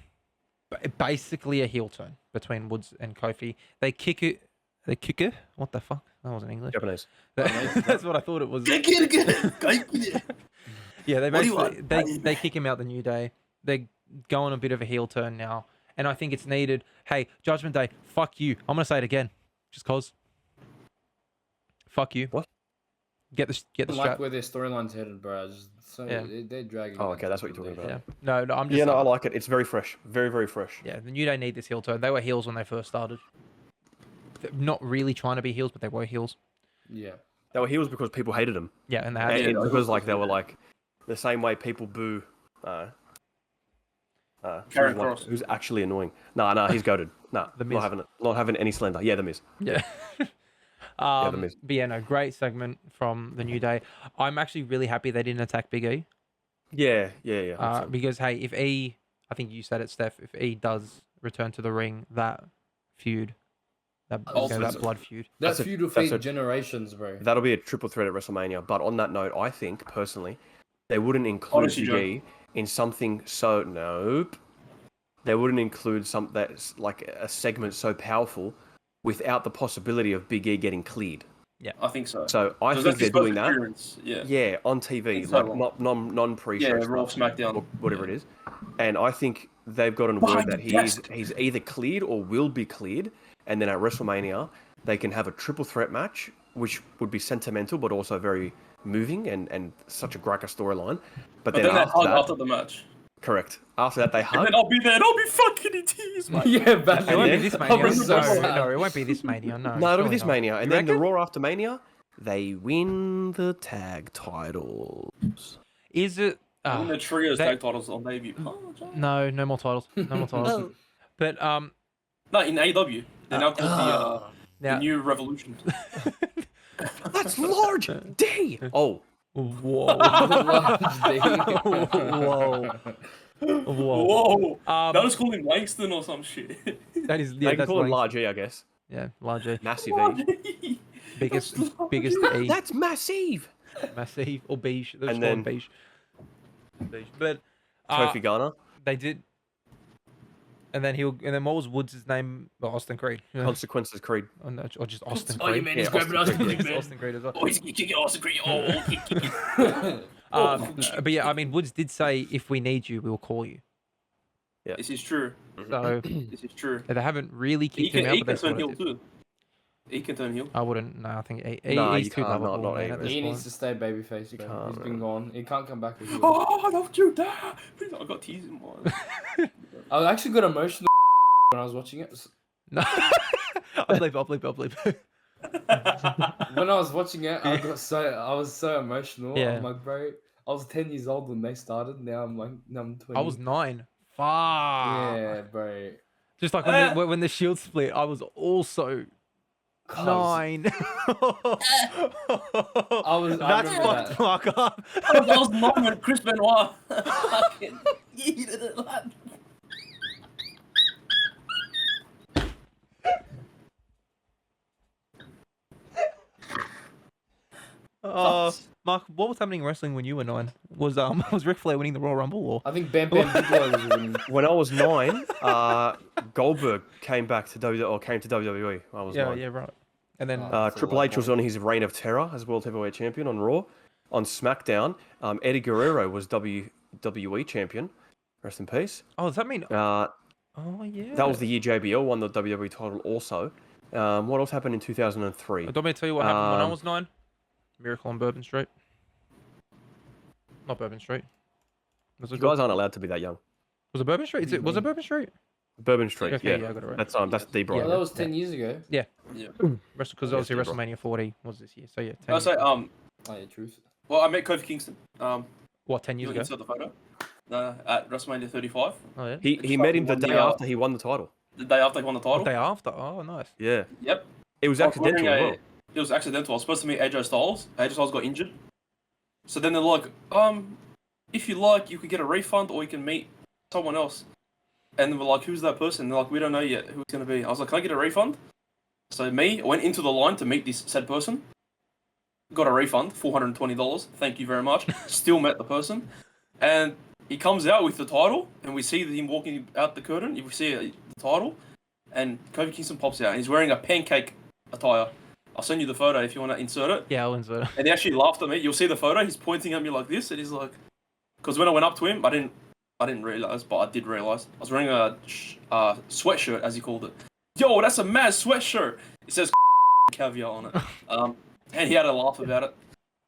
basically a heel turn between Woods and Kofi. They kick it. They kick it. What the fuck? That wasn't English. Japanese. That's what I thought it was. Yeah, they What do you basically they kick him out the New Day. They go on a bit of a heel turn now, and I think it's needed. Hey, Judgment Day, fuck you. I'm gonna say it again, just cause. Fuck you. What? I Get the don't strap. like where their storyline's headed, bro. Yeah. They're dragging. Oh, it okay, that's what you're talking about. Yeah. No, I'm just. Yeah, no, I like it. It's very fresh. Very, very fresh. Yeah, the New Day need this heel turn. They were heels when they first started. not really trying to be heels, but they were heels. Yeah. They were heels because people hated them. Yeah, and they had And to. because like they were like the same way people boo Karen Cross. who's actually annoying. No, he's goated. No, The Miz. not having it. Not having any slender. Yeah, the Miz. Yeah. The Miz. But yeah, no, great segment from the New Day. I'm actually really happy they didn't attack Big E. Yeah. 100%. Because hey, if E, I think you said it, Steph, if E does return to the ring, that feud, that blood feud. That That's a- feud will that's feed a- generations, bro. That'll be a triple threat at WrestleMania. But on that note, I think personally, they wouldn't include Honestly, Big E in something so nope. They wouldn't include some that's like a segment so powerful without the possibility of Big E getting cleared. I think so. So I 'Cause think that's his they're doing first that. appearance, Yeah. Yeah, on TV, Think like so. non pre-show Yeah, Raw, stuff, SmackDown. or whatever it is. And I think they've gotten Behind word the that desk. he's either cleared or will be cleared, and then at WrestleMania they can have a triple threat match, which would be sentimental but also very moving and such a great storyline. But But then then they after hug that, after the match. correct. After that they And hug. then I'll be there and I'll be fucking in tears, mate. Yeah, but It won't be then- this I Mania. was so sad. No, it won't be this Mania. No, No, it'll be surely this not. Mania, and You then the reckon? Raw after Mania, they win the tag titles. Is it? And the trios that- tag titles on debut. Oh, John. No more titles. No more titles. But No, in AEW. They're now called the now, New Revolution. That's large D. Oh, whoa, whoa, whoa. Whoa! Um, That was called him Langston or some shit. that is they yeah. can That's call it like, large E, I guess. yeah, large E. Massive E. biggest E. That's massive. Massive or beige. They're And just called then- beige. But Kofi Ghana, they did. And then what was Woods' name? Well, Austin Creed. Yeah. Consequences Creed. Oh, no, or just Austin Oh, you Creed. mean Yeah, he's grabbing us? Austin Creed. Just Austin Creed as well. Oh, he's kicking Austin Creed. Oh, kick. But yeah, I mean, Woods did say if we need you, we'll call you. This is true. So This is true. they haven't really He kicked him can, out, he but they can turn sort heel of did. too. He can turn heel. I wouldn't. No, I think he, Nah, he's you too can't, lovable, not man, even. at this He point. needs to stay babyface, bro. can't, He's been man. gone. He can't come back as well. Oh, don't you dare! Please, I got tears in my I actually got emotional when I was watching it. No, I'll bleep. When I was watching it, I was so emotional. Yeah. I'm like, bro, I was 10 years old when they started. Now I'm 20. I was 9. Fuck. Yeah, bro. Just like when the shield split, I was also 9. I That's remember fucked that. fuck up. That was long when Chris Benoit fucking yeeted it like. Mark, what was happening in wrestling when you were 9? Was Ric Flair winning the Royal Rumble or? I think Bam Bam Bigelow was winning. When I was 9, Goldberg came back to WWE. I was 9. Yeah, right. And then That's a Triple lot H was on his reign of terror as World Heavyweight Champion on Raw. On SmackDown, Eddie Guerrero was WWE Champion. Rest in peace. oh, does that mean? Uh, Oh yeah. That was the year JBL won the WWE title also. What else happened in 2003? Do you want me to tell you what happened when I Um, was 9? Miracle on Bourbon Street. Not Bourbon Street. Was You it, guys aren't allowed to be that young. was it Bourbon Street? Was it Bourbon Street? Bourbon Street, Okay, yeah. I got it right. That's deep Yeah, right. that was 10 years ago. Because obviously Yes, bro. WrestleMania 40 was this year. So yeah, 10 I years say, ago. Oh, yeah, truth. well, I met Kofi Kingston. What, 10 You years ago? insert the photo. At WrestleMania 35. Oh yeah. He met him the One day day after he won the title. The day after he won the title. The day after. Oh, nice. Yeah. Yep. It was I was wearing accidental as well. It was accidental. I was supposed to meet AJ Styles. AJ Styles got injured. So then they're like, if you like, you could get a refund or you can meet someone else. And we're like, who's that person? And they're like, we don't know yet who it's going to be. I was like, can I get a refund? So I went into the line to meet this said person. Got a refund, $420. Thank you very much. Still met the person. And he comes out with the title, and we see him walking out the curtain. You see the title, and Kofi Kingston pops out, and he's wearing a pancake attire. I'll send you the photo if you want to insert it. Yeah, I'll insert it. And he actually laughed at me. You'll see the photo. He's pointing at me like this, and he's like, because when I went up to him, I didn't realize, but I did realize. I was wearing a sweatshirt, as he called it. Yo, that's a mad sweatshirt. It says caviar on it. And he had a laugh about it.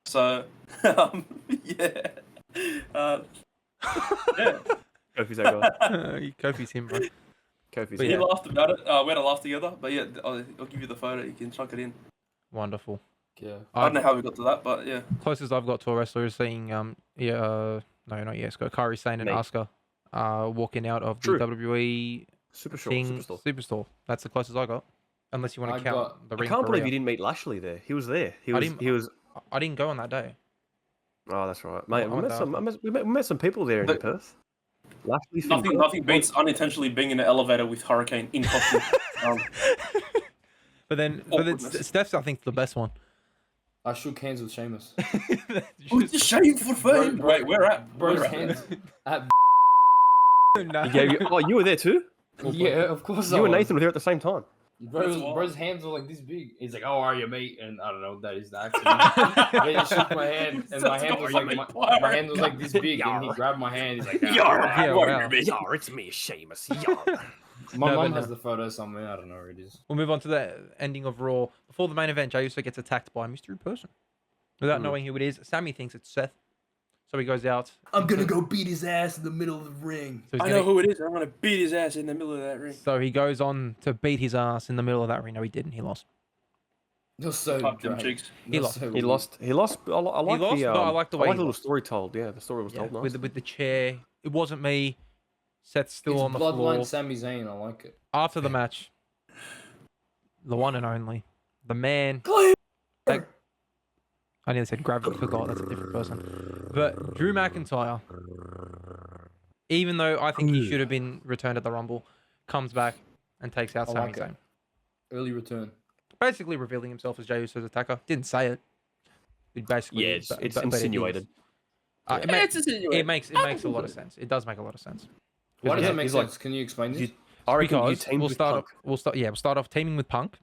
So, yeah. Yeah. Kofi's that guy. Kofi's him, bro. Kofi's But He here. laughed about it. We had a laugh together. But yeah, I'll give you the photo. You can chuck it in. Wonderful. Yeah. I don't know how we got to that, but yeah. Closest I've got to a wrestler is seeing no, not Yasko, Kairi Sane and Nate. Asuka walking out of True. the WWE Superstore. Superstore. That's the closest I got. Unless you want I to count got- the I ring can't for believe Rhea. you didn't meet Lashley there. He was there. He I was. didn't- He was. I didn't go on that day. Oh, that's right, mate. I We went met some. after. We met some people there in But- Perth. Lashley. Nothing beats unintentionally being in an elevator with Hurricane in costume. But then Awkwardness. Steph's, I think, the best one. I shook hands with Sheamus. Who's the shame for fame? Bro- Wait, where at? Bro's Where at? hands at. No. Oh, you were there too. Yeah, of course. You and Nathan were there at the same time. Bro's hands were like this big. He's like, "Oh, are you, mate?" And I don't know. That is the accent. Then he shook my hand, and my hand was like my hand was like this big, and he grabbed my hand. He's like, Yeah, Yar, wow. Yar, it's me, Seamus. Yar. My No, mum but has no. the photo somewhere. I don't know where it is. We'll move on to the ending of Raw. Before the main event, Jey Uso gets attacked by a mystery person. Without knowing who it is, Sammy thinks it's Seth. So he goes out. I'm gonna go beat his ass in the middle of the ring. So, he's I gonna- know who it is. I'm gonna beat his ass in the middle of that ring. so he goes on to beat his ass in the middle of that ring. No, he didn't. He lost. You're so Pop them great. cheeks. He You're lost. so He weak. lost. He lost. I like lost, the. but I like the way I he like the little lost. story told. Yeah, the story was Yeah, told nice. with the chair. It wasn't me. Seth's still It's on the Bloodline floor. Sami Zayn. I like it. After the match, the one and only, the man. I nearly said Gravity. Forgot that's a different person. But Drew McIntyre, even though I think he should have been returned at the Rumble, comes back and takes out I Sami like it. Zayn. Early return. Basically revealing himself as Jey Uso's attacker. Didn't say it. It basically. Yeah, it's but it is. insinuated. It, Yeah, it's insinuated. it makes a lot of sense. It does make a lot of sense. Why does Yeah, it make he's sense? like- Can you explain this? I reckon you Because teamed with Punk, we'll start off teaming with Punk.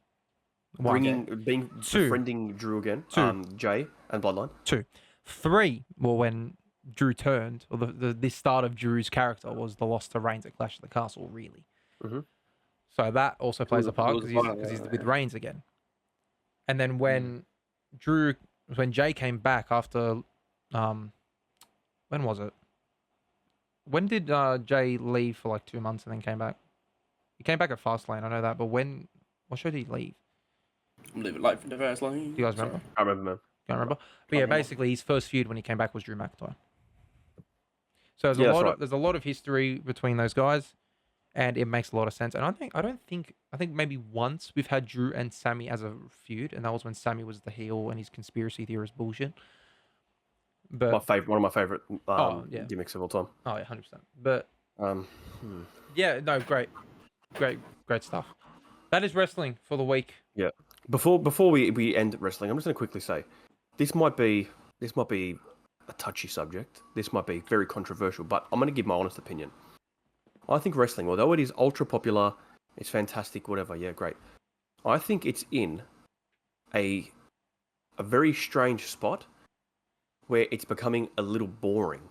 One. being Two. befriending Drew again. Two. Jay and Bloodline. 2. 3, well, when Drew turned, or the start of Drew's character was the loss to Reigns at Clash of the Castle, really. Mhm. So that also plays a part was because fine, he's yeah, with yeah. Reigns again. And then when Jay came back after, when was it? When did Jay leave for like 2 months and then came back? He came back at Fastlane, I know that, but what show did he leave? I'm living life in the fast lane. Do you guys remember? I remember, man. Can't remember. But yeah, remember. basically his first feud when he came back was Drew McIntyre. So there's Yeah, that's right. there's a lot of history between those guys, and it makes a lot of sense. And I think maybe once we've had Drew and Sammy as a feud, and that was when Sammy was the heel and his conspiracy theorist bullshit. But One of my favorite yeah. gimmicks of all time. oh yeah, 100%. But yeah, no, great stuff. That is wrestling for the week. Yeah. Before we end wrestling, I'm just going to quickly say, this might be a touchy subject. This might be very controversial, but I'm going to give my honest opinion. I think wrestling, although it is ultra popular, it's fantastic, whatever. Yeah, great. I think it's in a very strange spot where it's becoming a little boring.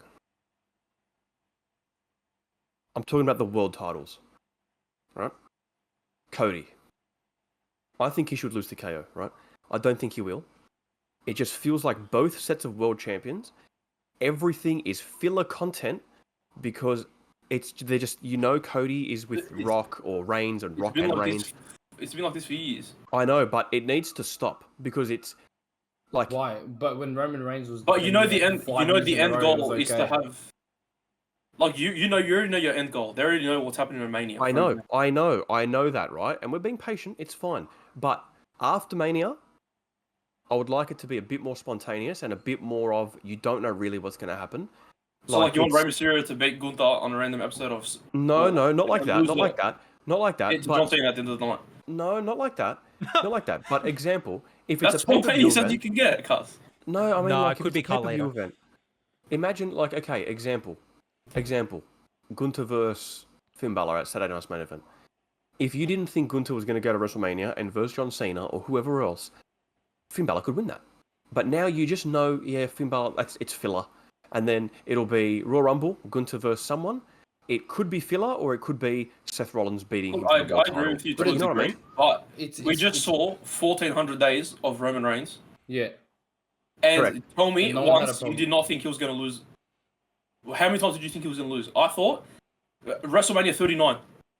I'm talking about the world titles, right? Cody. I think he should lose to KO, right? I don't think he will. It just feels like both sets of world champions, everything is filler content because they're just, Cody is with Rock or Reigns and Rock and Reigns. It's been like this for years. I know, but it needs to stop because it's like Why? But when Roman Reigns was. But the end. 5 years in a end row, it goal was is to okay. have. Like you already know your end goal. They already know what's happening in Mania. I know that, right? And we're being patient. It's fine. But after Mania, I would like it to be a bit more spontaneous and a bit more of you don't know really what's going to happen. So like you want it's- Rey Mysterio to beat Gunther on a random episode of. No, not like that. lose Not it. like that. Not like that. It's But John Cena at the end of the night. no, not like that. Not like that. But example, if That's it's a pay-per-view spontaneous as event, you can get, cuz. no, I mean No, like it if could it's be a cut pay-per-view later. event. Imagine like example, Gunther versus Finn Balor at Saturday Night's main event. If you didn't think Gunther was going to go to WrestleMania and verse John Cena or whoever else, Finn Balor could win that. But now you just know, yeah, Finn Balor, it's filler. And then it'll be Royal Rumble, Gunther versus someone. It could be filler or it could be Seth Rollins beating him. I for the world agree title. with you. But To you a know what I degree, mean? but we It's- just saw 1,400 days of Roman Reigns, Yeah. and Correct. tell me And no one had a once you problem. did not think he was going to lose. How many times did you think he was going to lose? I thought WrestleMania 39.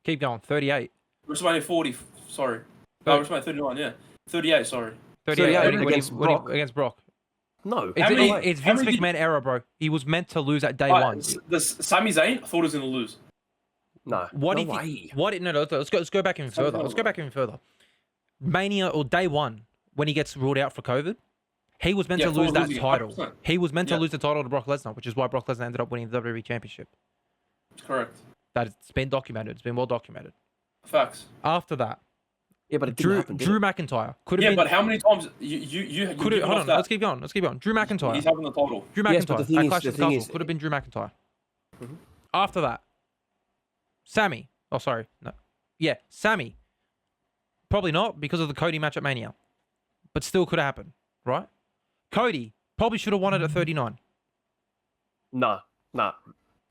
Keep going. 38. WrestleMania 40. Sorry. No, WrestleMania 39. Yeah. 38. Sorry. 38 against Brock. against Brock. No. It's Vince many McMahon era, bro. He was meant to lose at day one. Sami Zayn, I thought he was going to lose. No. What no if way. he, what? No, let's go back even further. Let's go back even further. Mania or day one when he gets ruled out for COVID, he was meant to lose that title. 100%. He was meant to lose the title to Brock Lesnar, which is why Brock Lesnar ended up winning the WWE Championship. Correct. That's been documented. It's been well documented. Facts. After that, Yeah, but it didn't happen, did Drew it? McIntyre could have Yeah, been. but how many times you Could have, hold on, let's keep going. Let's keep going. Drew McIntyre. He's having the title. Drew Yes, but McIntyre. the thing At is- Clash the of the thing Castle is- could have been Drew McIntyre. Mhm. After that, Sammy. Oh, sorry. No. Yeah, Sammy. Probably not because of the Cody match at Mania, but still could have happened, right? Cody probably should have won it at 39. Nah.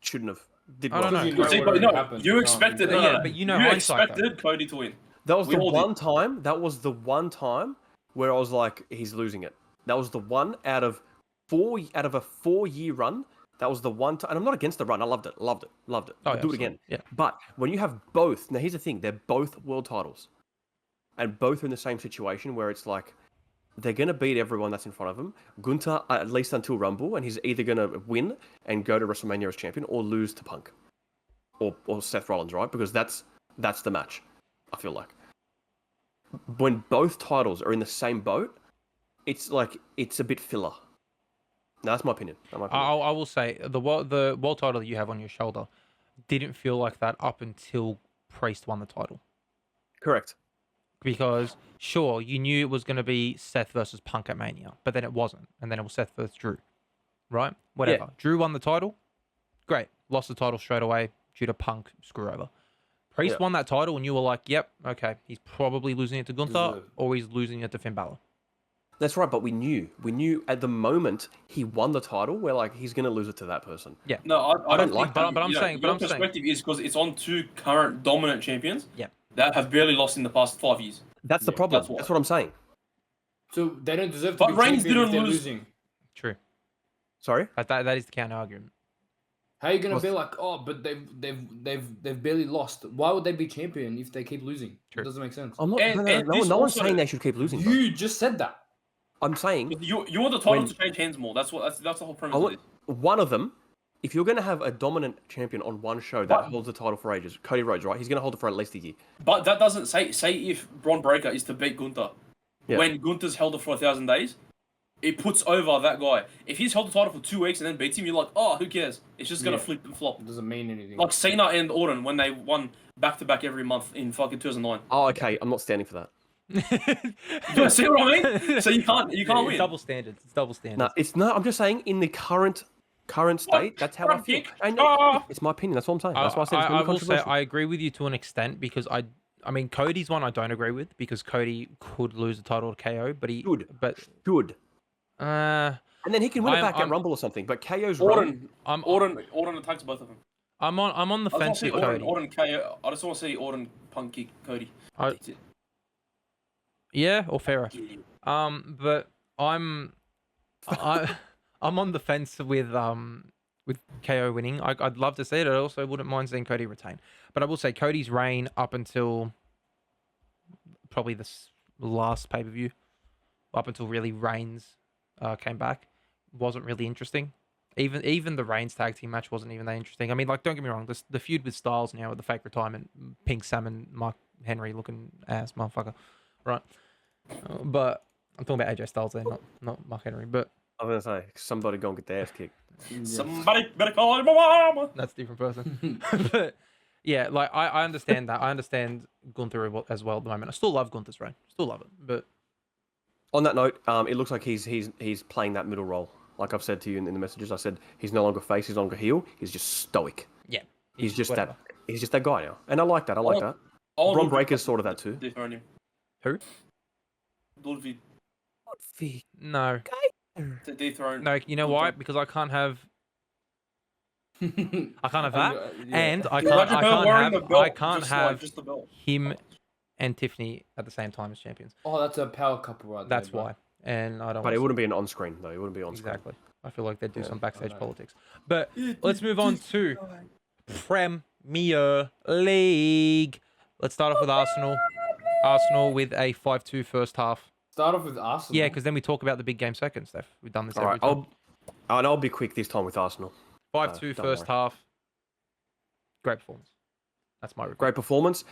Shouldn't have. Didn't I don't work. know. You know See, what but already no, happened. you No, expected. Yeah, No, no, but you you know hindsight, expected Cody to win. That was We the all did. one time. That was the one time where I was like, he's losing it. That was the one out of a 4-year run. That was the one time. And I'm not against the run. I loved it. Oh, Do yeah, it absolutely. again. Yeah. But when you have both, now here's the thing: they're both world titles, and both are in the same situation where it's like they're gonna beat everyone that's in front of them. Gunther, at least until Rumble, and he's either gonna win and go to WrestleMania as champion, or lose to Punk, or Seth Rollins, right? Because that's the match. I feel like when both titles are in the same boat, it's like it's a bit filler. No, that's my opinion. I will say the world title that you have on your shoulder didn't feel like that up until Priest won the title. Correct. Because sure, you knew it was going to be Seth versus Punk at Mania, but then it wasn't, and then it was Seth versus Drew, right? Whatever. Yeah. Drew won the title. Great. Lost the title straight away due to Punk screw over. Priest won that title, and you were like, "Yep, okay, he's probably losing it to Gunther, or he's losing it to Finn Balor." That's right, but we knew at the moment he won the title, we're like, he's going to lose it to that person. Yeah. No, I don't like that. But I'm saying, your perspective is because it's on two current dominant champions. Yeah. That have barely lost in the past 5 years. That's the problem. That's That's what I'm saying. So they don't deserve to But be Reigns champion if didn't they're lose. losing. True. Sorry? That is the counter argument. How are you gonna be like, oh, but they've barely lost? Why would they be champion if they keep losing? True. It doesn't make sense. I'm not. And no this one's also- saying they should keep losing. Bro. You just said that. I'm saying You want the title When- to change hands more. That's the whole premise I of want this. one of them. If you're going to have a dominant champion on one show that But- holds the title for ages, Cody Rhodes, right? He's going to hold it for at least a year. But that doesn't say if Braun Breaker is to beat Gunther. Yeah. When Gunther's held it for 1,000 days, it puts over that guy. If he's held the title for 2 weeks and then beats him, you're like, oh, who cares? It's just gonna Yeah. flip and flop. It doesn't mean anything. Like Cena and Orton when they won back to back every month in fucking 2009. Oh, okay. I'm not standing for that. You see what I mean? So you can't It's win. double standards. It's double standards. No, I'm just saying in the current state, that's how I feel. Pick. And it's my opinion. That's what I'm saying. That's why I said it's I going to be will say controversial. I agree with you to an extent because I mean Cody's one I don't agree with because Cody could lose the title to KO, but he Good. But Good. And then he can win it back at I'm- Rumble or something. But KO's run. Orton attacks both of them. I'm on the I fence just want with to see Cody. Orton KO. I just want to see Orton punk kick Cody. I- That's it. Yeah, or Farah. But I'm on the fence with KO winning. I'd love to see it. I also wouldn't mind seeing Cody retain. But I will say Cody's reign up until probably this last pay-per-view, up until really Reigns came back, wasn't really interesting. Even the Reigns tag team match wasn't even that interesting. I mean, like, don't get me wrong, the feud with Styles now with the fake retirement, Pink Salmon, Mark Henry looking ass motherfucker, right? But I'm talking about AJ Styles there, not Mark Henry. But I was going to say, somebody go and get their ass kicked. Somebody better call my mama. that's a different person. But yeah, like I understand that. I understand Gunther as well at the moment. I still love Gunther's reign. Still love it. But On that note, it looks like he's playing that middle role. Like I've said to you in the messages, I said he's no longer face, he's no longer heel. He's just stoic. yeah, He's just whatever. He's just that guy now, and I like that. I like that. Bron Breaker's sort of that too. Dethrone him. Who? Ludwig No, to dethrone. no. You know why? Because I can't have that, and I Roger Bell wearing the belt, can't just have like, just the belt. him and Tiffany at the same time as champions. Oh, that's a power couple right there. That's why. And I don't. But it want wouldn't be an on-screen though. It wouldn't be on-screen. exactly. I feel like they'd do Yeah, some backstage I know. politics. But let's move on to Prem Premier League. Let's start off with Arsenal. Arsenal with a 5-2 first half. Start off with Arsenal. Yeah, because then we talk about the big game second, Steph. We've done this All every right, time. I'll be quick this time with Arsenal. 5-2 don't first worry. half. Great performance. That's my regret. Great performance.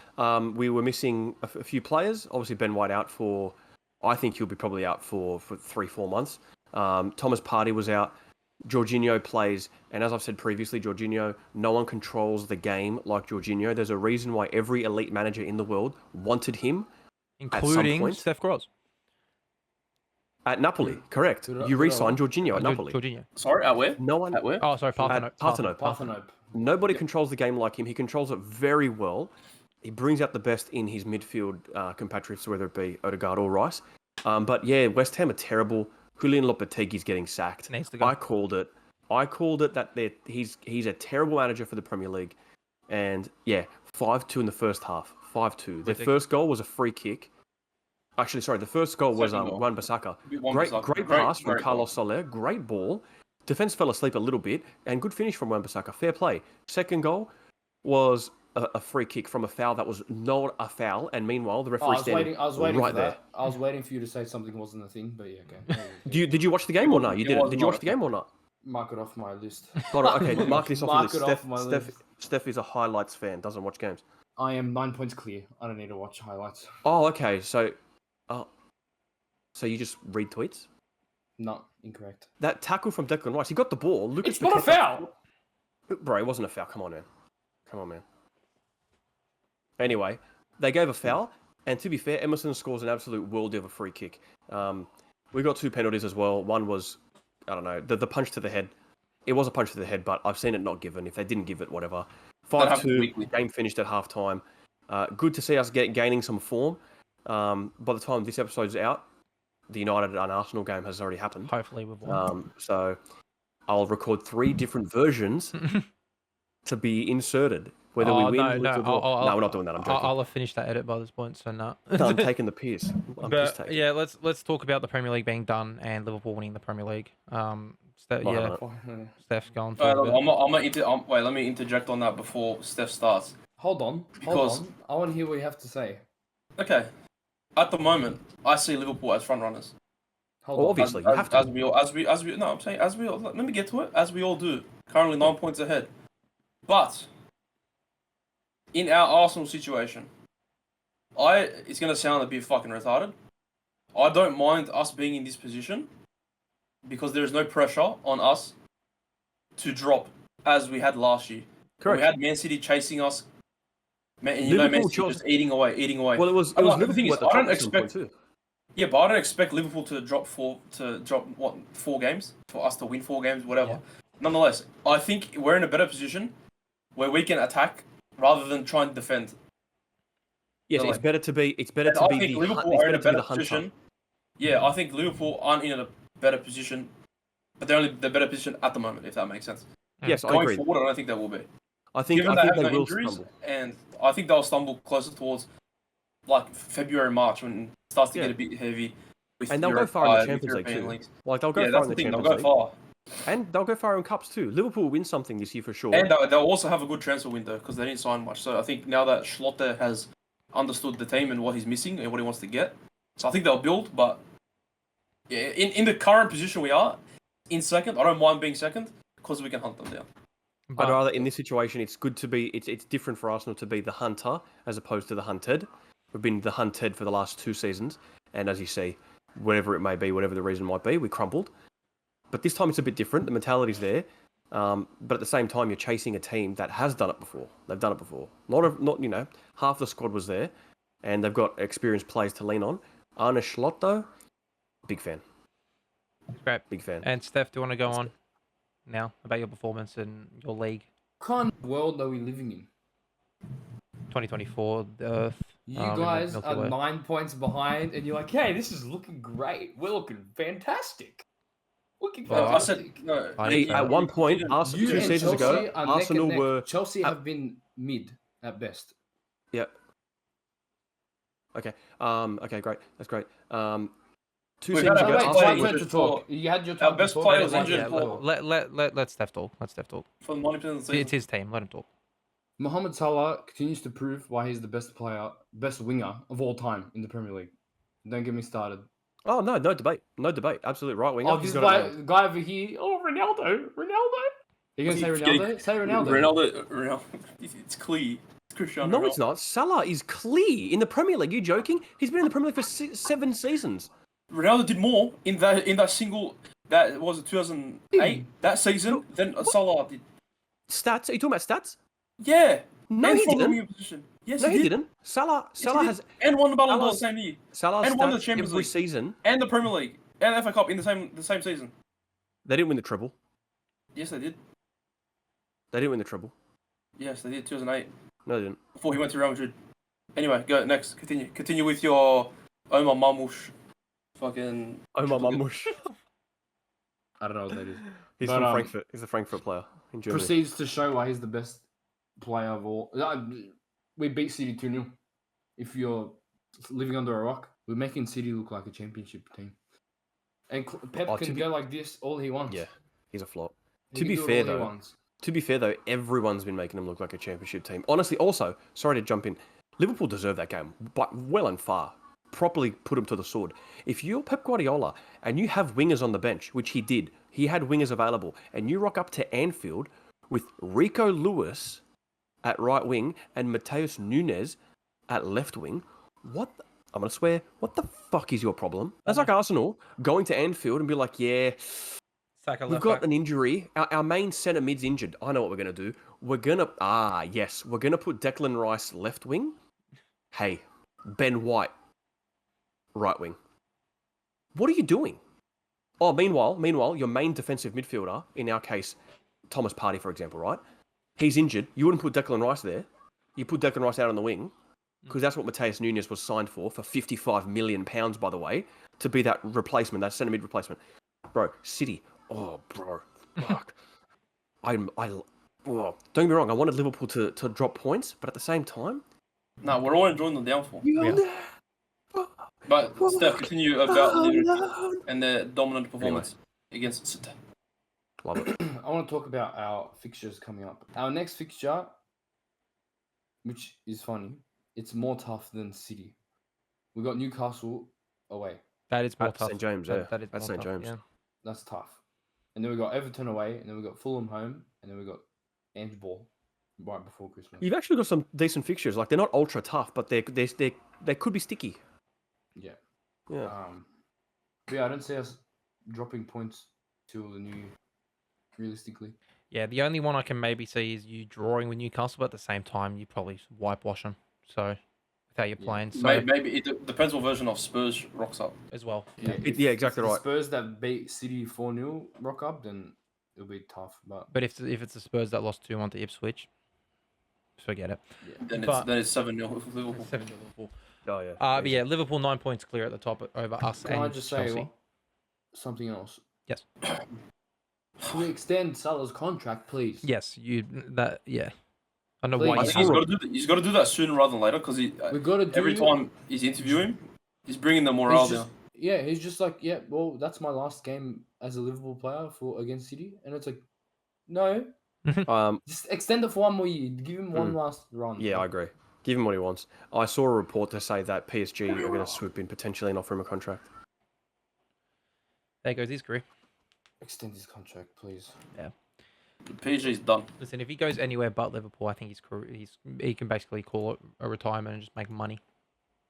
We were missing a few players. Obviously, Ben White out for, I think he'll be probably out for 3-4 months. Thomas Partey was out. Jorginho plays, and as I've said previously, Jorginho, no one controls the game like Jorginho. There's a reason why every elite manager in the world wanted him, Including point. Steph Gross. At Napoli. Correct. Good- You good re-signed Jorginho at Napoli. Jorginho. Sorry, at where? No one. At where? Oh, sorry, Parthenope. Parthenope. Nobody controls the game like him. He controls it very well. He brings out the best in his midfield compatriots, whether it be Odegaard or Rice. But yeah, West Ham are terrible. Julian Lopetegui's getting sacked. Needs to go. I called it that he's a terrible manager for the Premier League. And yeah, 5-2 in the first half. 5-2. Their first goal was a free kick. Actually, sorry, the first goal was Second goal. Wan-Bissaka. Wan-Bissaka. Great pass from Great Carlos Soler. Great ball. Defense fell asleep a little bit, and good finish from Wan-Bissaka. Fair play. Second goal was a free kick from a foul that was not a foul, and meanwhile the referee standing I was waiting right for there. that. I was waiting for you to say something wasn't a thing, but yeah, okay. Did you watch the game or not? You It didn't. was Did you not watch a the game or not? Mark it off my list. Okay, mark this off Mark the it list. off my Steph, list. Steph is a highlights fan. Doesn't watch games. I am 9 points clear. I don't need to watch highlights. Oh, okay. So you just read tweets? Not incorrect. That tackle from Declan Rice. He got the ball. Look, It's not a foul. Bro, it wasn't a foul. Come on, man. Anyway, they gave a foul, and to be fair, Emerson scores an absolute worldie of a free kick. We got 2 penalties as well. One was, I don't know, the punch to the head. It was a punch to the head, but I've seen it not given. If they didn't give it, whatever. 5-2, game finished at halftime. Good to see us gaining some form. By the time this episode's out, the United and Arsenal game has already happened. Hopefully we've won. So I'll record 3 different versions to be inserted. Whether we win, lose, or draw. No, we're not doing that. I'm joking. I'll have finished that edit by this point, so no. No, I'm taking the piss. I'm piss But taking. yeah, let's talk about the Premier League being done and Liverpool winning the Premier League. Steph going for wait, let me interject on that before Steph starts. Hold on. I want to hear what you have to say. Okay. At the moment, I see Liverpool as front runners. Well, obviously, you have to. As we all, let me get to it. As we all do. Currently 9 points ahead. But in our Arsenal situation, it's gonna sound a bit fucking retarded. I don't mind us being in this position because there is no pressure on us to drop as we had last year. Correct. We had Man City chasing us. Man City just eating away. Well, it was Liverpool at the top at some point too. Yeah, but I don't expect Liverpool to drop 4 games for us to win 4 games, whatever. Yeah. Nonetheless, I think we're in a better position where we can attack rather than try and defend. Yes, Really. it's better to be Liverpool are in a better hunter. position. Yeah, I think Liverpool aren't in a better position, but they're only the better position at the moment, if that makes sense. Yes, I Going agree. forward, I don't think they will be. I think Given they have no will injuries, stumble. and I think they'll stumble closer towards like February, March when it starts to get a bit heavy. With And they'll go far in the Champions League too. Leagues. Like they'll go Yeah, far that's in the the thing. They'll Champions go League. far. And they'll go far in cups too. Liverpool will win something this year for sure. And they'll also have a good transfer window because they didn't sign much. So I think now that Schlotter has understood the team and what he's missing and what he wants to get, so I think they'll build. But yeah, in the current position we are, in second, I don't mind being second because we can hunt them down. But rather in this situation, it's good to be. It's different for Arsenal to be the hunter as opposed to the hunted. We've been the hunted for the last 2 seasons, and as you see, whatever it may be, whatever the reason might be, we crumbled. But this time it's a bit different. The mentality's there, but at the same time, you're chasing a team that has done it before. They've done it before. Not half the squad was there, and they've got experienced players to lean on. Arne Slot though, big fan. Great. Big fan. And Steph, do you want to go on now about your performance in your league? What kind of world are we living in? 2024, the Earth. You in the guys Milky are Way. 9 points behind, and you're like, hey, this is looking great. We're looking fantastic. I said no. At one point, Arsenal, You 2 and seasons Chelsea ago, are neck Arsenal and neck. were. Chelsea have been mid at best. Yeah. Okay. Okay. Great. That's great. 2 Wait, seasons no, ago, wait, It's Arsenal my wait, were. turn to talk. You had your Our time best to talk. player was Yeah, injured yeah, for Let Steph talk. Let Steph talk. for 90% of the season. It's his team. Let him talk. Mohamed Salah continues to prove why he's the best winger of all time in the Premier League. Don't get me started. Oh no, no debate, no debate. Absolute right winger. Oh, He's this got it nailed. guy over here. Oh, Ronaldo. You gonna say Ronaldo? Say Ronaldo. Ronaldo. It's clear. It's Cristiano No, Ronaldo. it's not. Salah is clear in the Premier League. You joking? He's been in the Premier League for 7 seasons. Ronaldo did more in that single. That was it 2008. That season than Salah did. Stats? Are you talking about stats? Yeah. No, and he from the didn't. winger position. Yes, No, he he did. didn't. Salah Yes, he did. has and won the Ballon d'Or the Salah's- same year. Salah's and won the stats Champions every League. season. And the Premier League and the FA Cup in the same season. They didn't win the treble. Yes, they did. They didn't win the treble. Yes, they did. 2008 No, they didn't. before he went to Real Madrid. Anyway, go next. Continue with your Omar Mamouche. Fucking. Omar Mamouche. I don't know what that is. He's But, from Frankfurt. He's a Frankfurt player in Germany. Proceeds to show why he's the best player of all. We beat City 2-0. If you're living under a rock, we're making City look like a championship team. And Pep can go like this all he wants. Yeah, he's a flop. He To can be do it fair all he though, wants. everyone's been making them look like a championship team. Honestly, also, sorry to jump in, Liverpool deserved that game, but well and far. Properly put them to the sword. If you're Pep Guardiola and you have wingers on the bench, which he did, he had wingers available, and you rock up to Anfield with Rico Lewis at right wing and Mateus Nunes at left wing, I'm going to swear, what the fuck is your problem? That's like Arsenal going to Anfield and be like, yeah, Saka we've left got back. an injury. Our main centre mid's injured. I know what we're going to do. We're going to put Declan Rice left wing. Hey, Ben White, right wing. What are you doing? Oh, meanwhile, your main defensive midfielder, in our case, Thomas Partey, for example, right? He's injured. You wouldn't put Declan Rice there. You put Declan Rice out on the wing, because that's what Mateus Nunes was signed for £55 million, by the way, to be that replacement, that centre mid replacement. Bro, City. Oh, bro. Fuck. Don't get me wrong. I wanted Liverpool to drop points, but at the same time... No, we're all enjoying the downfall. Yeah. But Steph, continue about Liverpool and their dominant performance against City. Love it. I want to talk about our fixtures coming up. Our next fixture, which is funny, it's more tough than City. We got Newcastle away. That is more At tough. St James, That- yeah. that is That's more St tough, James. yeah. That's tough. And then we got Everton away, and then we got Fulham home, and then we got Ange Ball right before Christmas. You've actually got some decent fixtures. Like, they're not ultra tough, but they could be sticky. Yeah. Yeah. But yeah, I don't see us dropping points till the new year, realistically. Yeah, the only one I can maybe see is you drawing with Newcastle, but at the same time, you probably whitewash them. So, with how you're playing. So, Maybe it depends what version of Spurs rocks up. as well. Yeah, exactly if the right. Spurs that beat City 4-0 rock up, then it'll be tough. But But if it's the Spurs that lost 2-1 to Ipswich, forget it. Then But- it's 7-0 with Liverpool. 7 to Liverpool. Oh, yeah. But yeah, Liverpool 9 points clear at the top over us can and I just say Chelsea. something else? Yes. Can we extend Salah's contract, please? Yes, you that yeah. I don't know Please. why I you think haven't. he's got to do that sooner rather than later because We got to do every time he's interviewing, he's bringing the morale He's down. just, yeah, he's just like, yeah, well, that's my last game as a Liverpool player for against City, and it's like, no, just extend it for one more year, give him one last run. Yeah, I agree. Give him what he wants. I saw a report to say that PSG are going to swoop in potentially and offer him a contract. There goes his career. Extend his contract, please. PSG's done. Listen, if he goes anywhere but Liverpool, I think his career, he can basically call it a retirement and just make money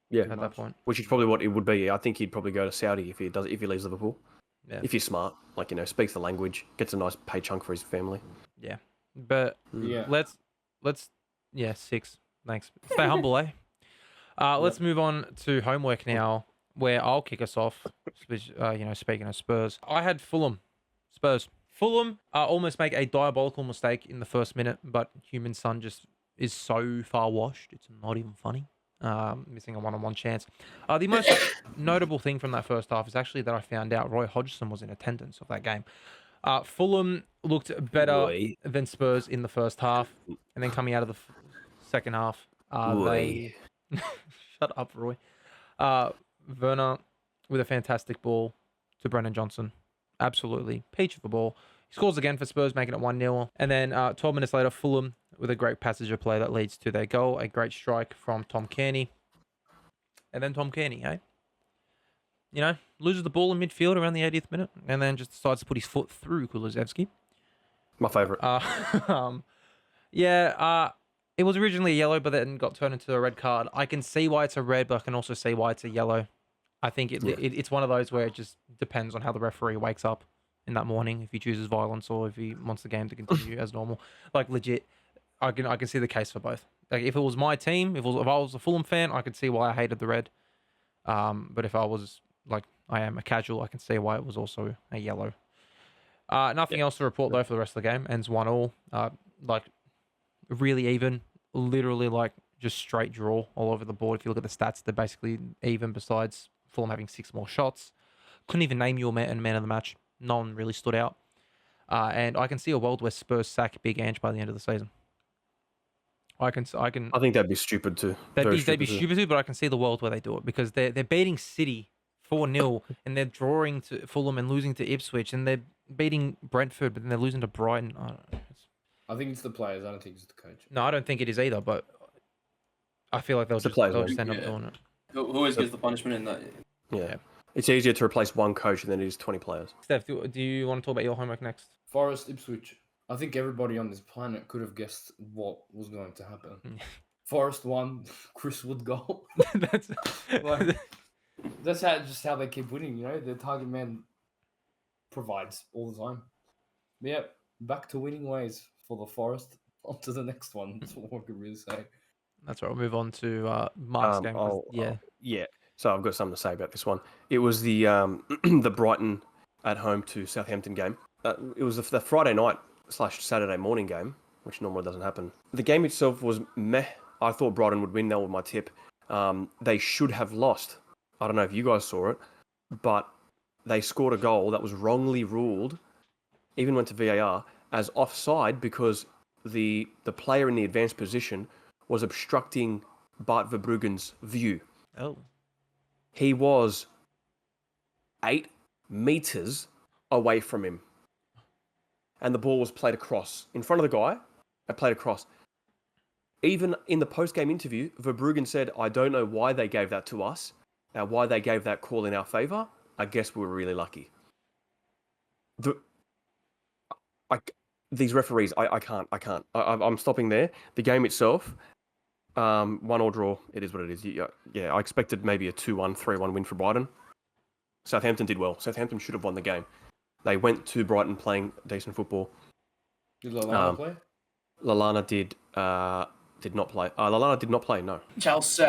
Yeah, at that point. which is probably what it would be. I think he'd probably go to Saudi if he leaves Liverpool. Yeah. If he's smart, like, speaks the language, gets a nice pay chunk for his family. Yeah, but Yeah. let's 6. Thanks. Stay humble, eh? Let's move on to homework now, where I'll kick us off. Speaking of Spurs, I had Spurs. Fulham almost make a diabolical mistake in the first minute, but Human Son just is so far washed. It's not even funny. Missing a one-on-one chance. The most notable thing from that first half is actually that I found out Roy Hodgson was in attendance of that game. Fulham looked better than Spurs in the first half, and then coming out of the second half, they shut up, Roy. Werner with a fantastic ball to Brennan Johnson. Absolutely peach of the ball. He scores again for Spurs, making it 1-0. And then 12 minutes later, Fulham with a great passage of play that leads to their goal. A great strike from Tom Kearney. And then Tom Kearney, hey? You know, loses the ball in midfield around the 80th minute and then just decides to put his foot through Kulusevski. My favourite. It was originally a yellow, but then got turned into a red card. I can see why it's a red, but I can also see why it's a yellow. I think it's one of those where it just depends on how the referee wakes up in that morning, if he chooses violence or if he wants the game to continue as normal. Like, legit, I can see the case for both. Like, if it was my team, if I was a Fulham fan, I could see why I hated the red. But if I was, like, I am a casual, I can see why it was also a yellow. Nothing else to report, though, for the rest of the game. Ends 1-1. Like, really even. Literally, like, just straight draw all over the board. If you look at the stats, they're basically even, besides Fulham having 6 more shots. Couldn't even name you a man of the match. No one really stood out. And I can see a world where Spurs sack Big Ange by the end of the season. I think that'd be stupid too. They'd be stupid too, but I can see the world where they do it because they're beating City 4-0 and they're drawing to Fulham and losing to Ipswich and they're beating Brentford, but then they're losing to Brighton. I think it's the players. I don't think it's the coach. No, I don't think it is either, but I feel like they'll just end up doing it. Who always gets the punishment in that? Yeah. It's easier to replace one coach than it is 20 players. Steph, do you want to talk about your homework next? Forest, Ipswich. I think everybody on this planet could have guessed what was going to happen. Forest won, Chris Wood goal. That's how they keep winning, you know? Their target man provides all the time. But yeah, back to winning ways for the Forest. On to the next one. That's what I can really say. That's right. We'll move on to Mark's game. Yeah. So I've got something to say about this one. It was the the Brighton at home to Southampton game. It was the Friday night / Saturday morning game, which normally doesn't happen. The game itself was meh. I thought Brighton would win. That was my tip. They should have lost. I don't know if you guys saw it, but they scored a goal that was wrongly ruled, even went to VAR, as offside because the player in the advanced position was obstructing Bart Verbruggen's view. Oh. He was 8 meters away from him. And the ball was played across. In front of the guy, it played across. Even in the post-game interview, Verbruggen said, I don't know why they gave that to us. Why they gave that call in our favour. I guess we were really lucky. These referees, I can't. I'm stopping there. The game itself, 1-1 draw. It is what it is. Yeah, I expected maybe a 2-1, 3-1 win for Brighton. Southampton did well. Southampton should have won the game. They went to Brighton playing decent football. Did Lallana play? Lallana did not play. Lallana did not play, no. Chelsea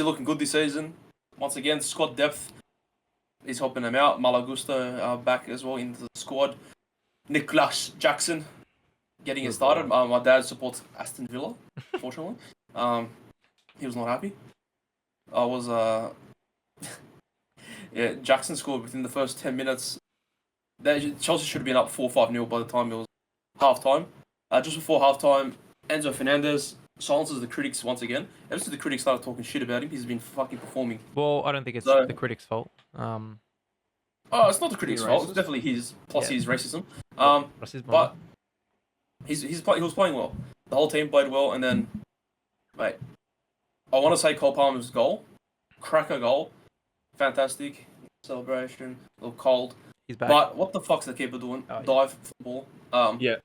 looking good this season. Once again, squad depth is helping them out. Malagusto back as well into the squad. Nicholas Jackson getting it started. My dad supports Aston Villa, fortunately. He was not happy. I was... Yeah, Jackson scored within the first 10 minutes. Chelsea should have been up 4-5-0 by the time it was half-time. Just before half-time, Enzo Fernandez silences the critics once again. Ever since the critics started talking shit about him, he's been fucking performing. Well, I don't think it's the critics' fault. It's not the critics' fault. It's definitely his, plus his racism. But he was playing well. The whole team played well, and then, mate, I want to say Cole Palmer's goal. Cracker goal. Fantastic. Celebration. A little cold. He's back. But what the fuck's the keeper doing? Dive football. Yeah.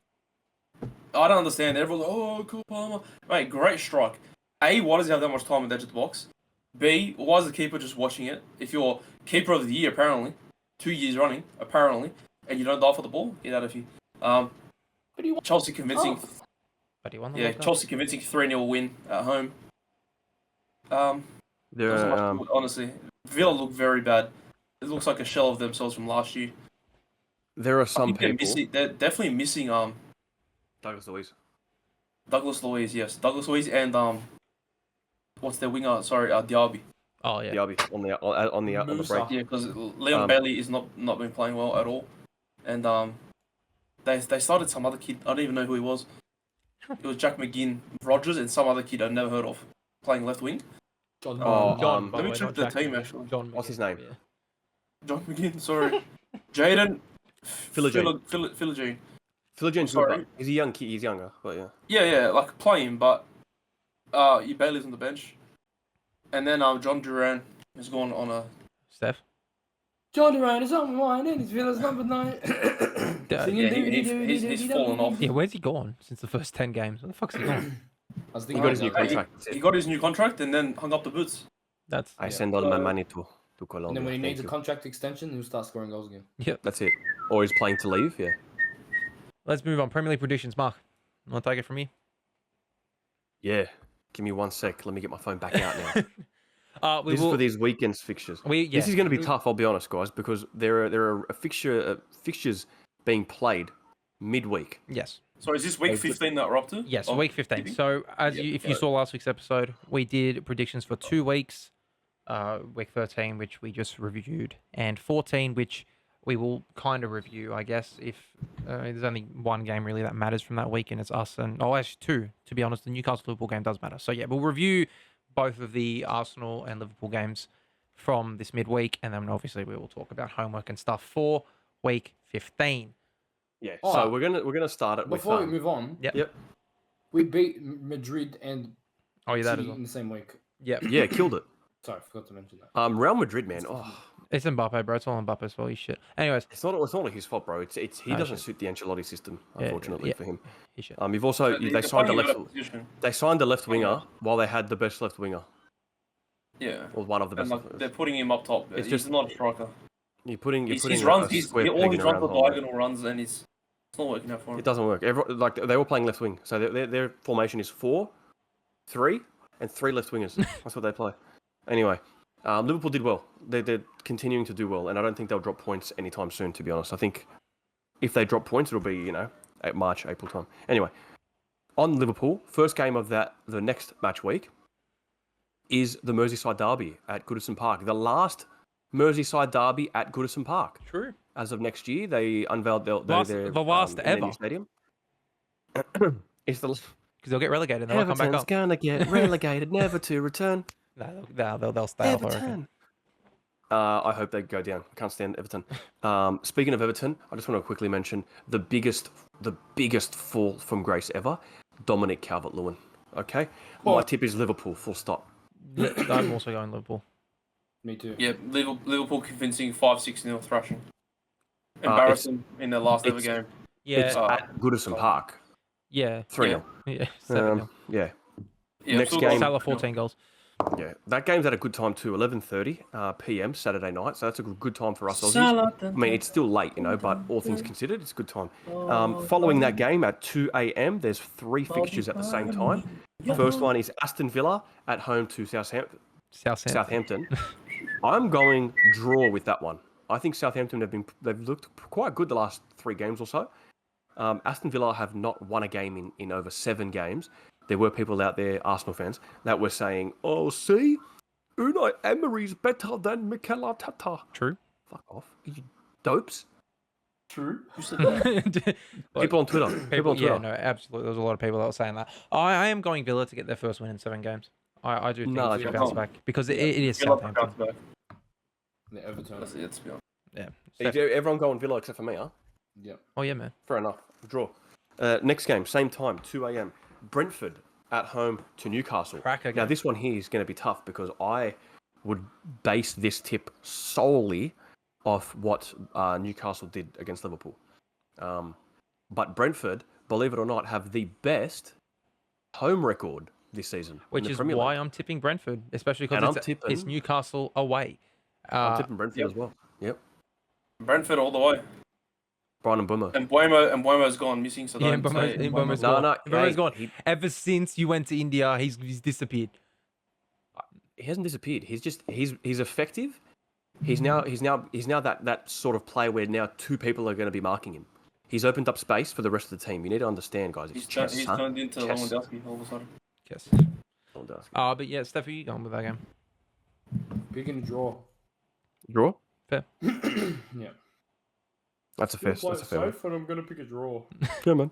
I don't understand. Everyone's like, oh, Cole Palmer. Mate, great strike. A, why does he have that much time at the edge of the box? B, why is the keeper just watching it? If you're keeper of the year, apparently, 2 years running, apparently, and you don't dive for the ball, get out of here. Chelsea convincing. But he won the World Cup. Chelsea convincing 3-0 win at home. Honestly, Villa look very bad. It looks like a shell of themselves from last year. There are some people. They're definitely missing Douglas Luiz. Douglas Luiz, yes. Douglas Luiz and what's their winger? Sorry, Diaby. Oh yeah. Diaby on the break. Yeah, because Leon Bailey is not been playing well at all, and they started some other kid. I don't even know who he was. It was Jack McGinn Rogers and some other kid I've never heard of playing left wing. John. Let me check the team actually. John. What's his name? Yeah. John McGinn. Sorry, Jaden Philogene. Philogene. Philogeni's good, Sorry. but he's a young kid. He's younger, but yeah. Yeah, like playing, but Bailey's on the bench, and then John Duran is going on a. Steph. John Duran is on mine and he's Villa's number 9. He's fallen off. Yeah, where's he gone since the first 10 games? Where the fuck's he gone? I was He thinking got his about new that. contract. That's He it. got his new contract and then hung up the boots. That's I send all my money to Colombia. And then when he Thank needs a you. contract extension, he'll start scoring goals again. yep. That's it. Or he's playing to leave. Yeah. Let's move on. Premier League predictions, Mark. You want to take it from me? Yeah. Give me 1 sec. Let me get my phone back out now. We This will. is for these weekends fixtures. We yeah. This is going to be tough. I'll be honest, guys, because there are fixtures being played midweek. Yes. So is this week 15 that we're up to? Yes. Of Week 15. tipping? So if you Yeah. saw last week's episode, we did predictions for 2 weeks. Week 13, which we just reviewed, and 14, which we will kind of review, I guess. If there's only one game really that matters from that week, and it's us and actually 2, to be honest. The Newcastle Liverpool game does matter. So yeah, we'll review both of the Arsenal and Liverpool games from this midweek, and then obviously we will talk about homework and stuff for week 15. Yeah. Oh. So we're gonna start it with. Before we move on, Yep. we beat Madrid and Oh yeah, that City as well. in the same week. Yep. Yeah, killed it. Sorry, I forgot to mention that. Real Madrid, man. Oh, It's Mbappe, bro. It's all Mbappe's fault. He's shit. Anyways, it's not his fault, bro. He Oh, doesn't shit. suit the Ancelotti system, Yeah, unfortunately yeah. for him. he's shit. You've also So they signed a playing left. out of position. They signed a left winger while they had the best left winger, Yeah. or one of the And best. like, they're putting him up top. It's He's just- not a striker. You're putting His a runs, square all peg his in a runs round are hole, man. diagonal runs, and it's not working out for him. It doesn't work. Like they were playing left wing, so their formation is 4-3, and 3 left wingers. That's what they play. Anyway, Liverpool did well. They're continuing to do well, and I don't think they'll drop points anytime soon. To be honest, I think if they drop points, it'll be at March, April time. Anyway, on Liverpool, first game of the next match week is the Merseyside derby at Goodison Park. The last Merseyside derby at Goodison Park. True. As of next year, they unveiled their The last in their new ever. stadium. It's the Because they'll get relegated and they'll come back Everton's up. gonna get relegated, never to return. They'll stay up, I reckon. Everton. I hope they go down. I can't stand Everton. Speaking of Everton, I just want to quickly mention the biggest fall from grace ever, Dominic Calvert-Lewin. Okay, my tip is Liverpool. Full stop. I'm also going Liverpool. Me too. Yeah, Liverpool convincing 5-6-0 thrashing. Embarrassing in their last ever game. It's Yeah. at Goodison Park. Yeah. 3-0. Yeah. 7-0. Yeah. Yeah, Next still game- got- Salah 14 goals. Yeah, that game's at a good time too, 11:30 p.m. Saturday night. So that's a good time for us Aussies. I mean, it's still late, but all things considered, it's a good time. Following that game at 2 a.m., there's 3 fixtures at the same time. First one is Aston Villa at home to Southampton. I'm going draw with that one. I think Southampton they've looked quite good the last 3 games or so. Aston Villa have not won a game in over 7 games. There were people out there, Arsenal fans, that were saying, "Oh, see, Unai Emery's better than Mikel Arteta." True. Fuck off, you dopes. True. People on Twitter. People on Twitter. Yeah, no, absolutely. There's a lot of people that were saying that. I am going Villa to get their first win in 7 games. I do think No, it's I a bounce don't. back because it is Villa Southampton. bounce back. The Everton. That's it, to be honest. Yeah. Is everyone going Villa except for me, huh? Yeah. Oh yeah, man. Fair enough. Draw. Next game, same time, 2 a.m. Brentford at home to Newcastle. Cracker Now, game. this one here is going to be tough because I would base this tip solely off what Newcastle did against Liverpool. But Brentford, believe it or not, have the best home record this season. Which in the is Premier why League. I'm tipping Brentford, especially And because I'm tipping- it's Newcastle away. I'm tipping Brentford yep. as well. Yep. Brentford all the way. Brian and Boomer. And Buemo's gone missing, so Yeah, don't say it. Mbomo's No, gone. no, Mbomo's hey, gone. he- Ever since you went to India, he's disappeared. He hasn't disappeared. He's effective. He's now that sort of player where now 2 people are going to be marking him. He's opened up space for the rest of the team. You need to understand, guys. It's chess, He's huh? turned into Chess. Lewandowski all of a sudden. Yes. Lewandowski. But yeah, Steph, who you going with that game? Picking a draw. Draw? Fair. Yeah. That's a fair. That's a fair one. and I'm gonna pick a draw. Yeah, man.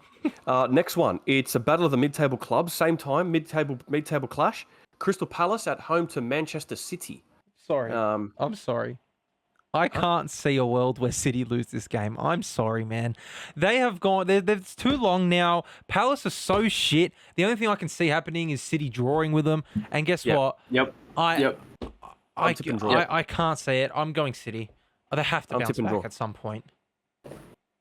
Next one. It's a battle of the mid-table clubs. Same time, mid-table clash. Crystal Palace at home to Manchester City. Sorry. I'm sorry. I can't see a world where City lose this game. I'm sorry, man. They have gone. It's too long now. Palace are so shit. The only thing I can see happening is City drawing with them. And guess what? Yep. I tipping draw. I can't say it. I'm going City. They have to I'm bounce tipping back draw. at some point.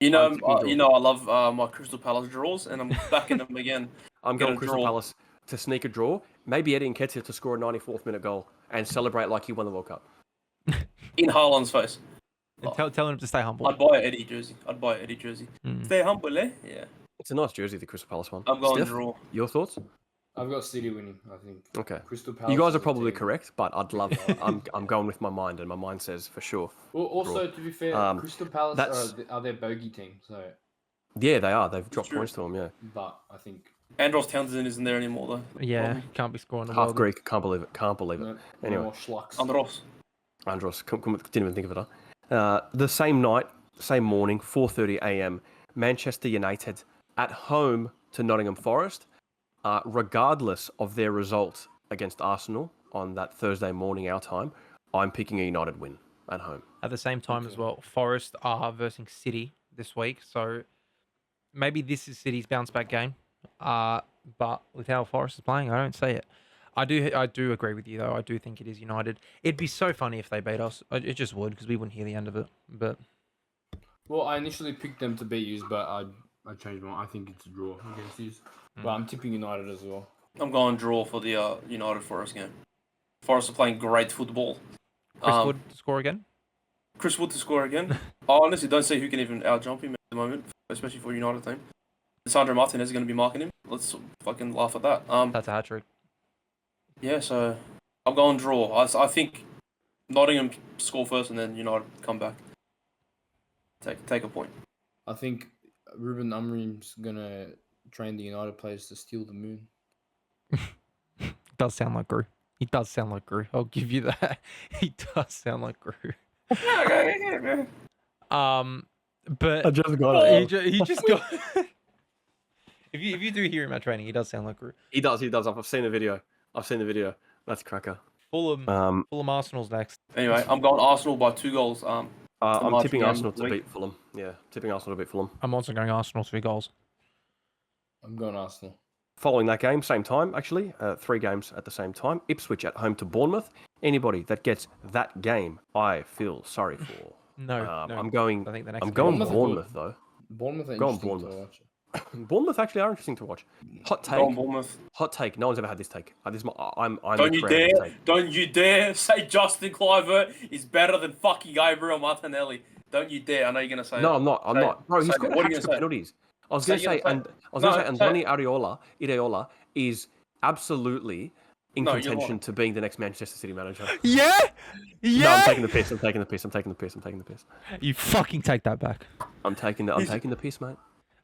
You know, tipping draw. I love my Crystal Palace draws, and I'm backing them again. I'm Get going a Crystal draw. Palace to sneak a draw. Maybe Eddie Nketiah to score a 94th minute goal and celebrate like he won the World Cup. In Haaland's face. And tell him to stay humble. I'd buy an Eddie jersey. Stay humble, eh? Yeah. It's a nice jersey, the Crystal Palace one. I'm going Steph, draw. your thoughts? I've got City winning. I think. Okay. Crystal Palace. You guys is are a probably team. correct, but I'd love. I'm going with my mind, and my mind says for sure. Well, also to be fair, Crystal Palace that's- are their bogey team. So, Yeah, they are. They've dropped true. points to them. Yeah. but I think Andros Townsend isn't there anymore though. Yeah, can't be scoring the Half world. Greek. Can't believe it. Can't believe it. no Anyway. more schlucks. Andros. Andros, didn't even think of it. Huh? The same night, same morning, 4:30 a.m. Manchester United at home to Nottingham Forest. Regardless of their result against Arsenal on that Thursday morning our time, I'm picking a United win at home. At the same time as well, Forest are versus City this week, so maybe this is City's bounce back game. But with how Forest is playing, I don't see it. I do agree with you though. I do think it is United. It'd be so funny if they beat us. It just would, because we wouldn't hear the end of it. But Well, I initially picked them to beat you, but I changed my. I think it's a draw against you. But I'm tipping United as well. I'm going draw for the United Forest game. Forest are playing great football. Chris Wood to score again. Chris Wood to score again. I honestly don't see who can even out-jump him at the moment, especially for a United team. Sandro Martinez is going to be marking him. Let's fucking laugh at that. That's a hat trick. Yeah, so I'm going draw. I think Nottingham score first and then United come back. Take a point. I think Ruben Amorim's gonna train the United players to steal the moon. Does sound like Gru. He does sound like Gru. I'll give you that. He does sound like Gru. But I just got it. he just got. If you do hear him at training, he does sound like Gru. He does. I've seen the video. That's cracker. Fulham Arsenal's next. Anyway, I'm going Arsenal by 2 goals. I'm March tipping game Arsenal to week. beat Fulham. Yeah, tipping Arsenal to beat Fulham. I'm also going Arsenal 3 goals. I'm going Arsenal. Following that game, same time actually, 3 games at the same time. Ipswich at home to Bournemouth. Anybody that gets that game, I feel sorry for. No, I'm going. I think the next I'm game- going Bournemouth are Bournemouth though. Bournemouth are Go on, interesting Bournemouth. to watch. Bournemouth actually are interesting to watch. Hot take. Go on, Bournemouth. Hot take. No one's ever had this take. This is my, I'm Don't you proud of this dare! take. Don't you dare say Justin Kluivert is better than fucking Gabriel Martinelli. Don't you dare! I know you're gonna say. No, it. I'm not. I'm Say not. it. Bro, he's Say got it. a What are hat you trick gonna say? penalties. I was Say gonna it, say, you're gonna and say I was No, gonna say, say Andoni it. Iraola is absolutely in No, you're contention not. to being the next Manchester City manager. Yeah, yeah. No, I'm taking the piss. I'm taking the piss. You fucking take that back. I'm taking the piss, mate.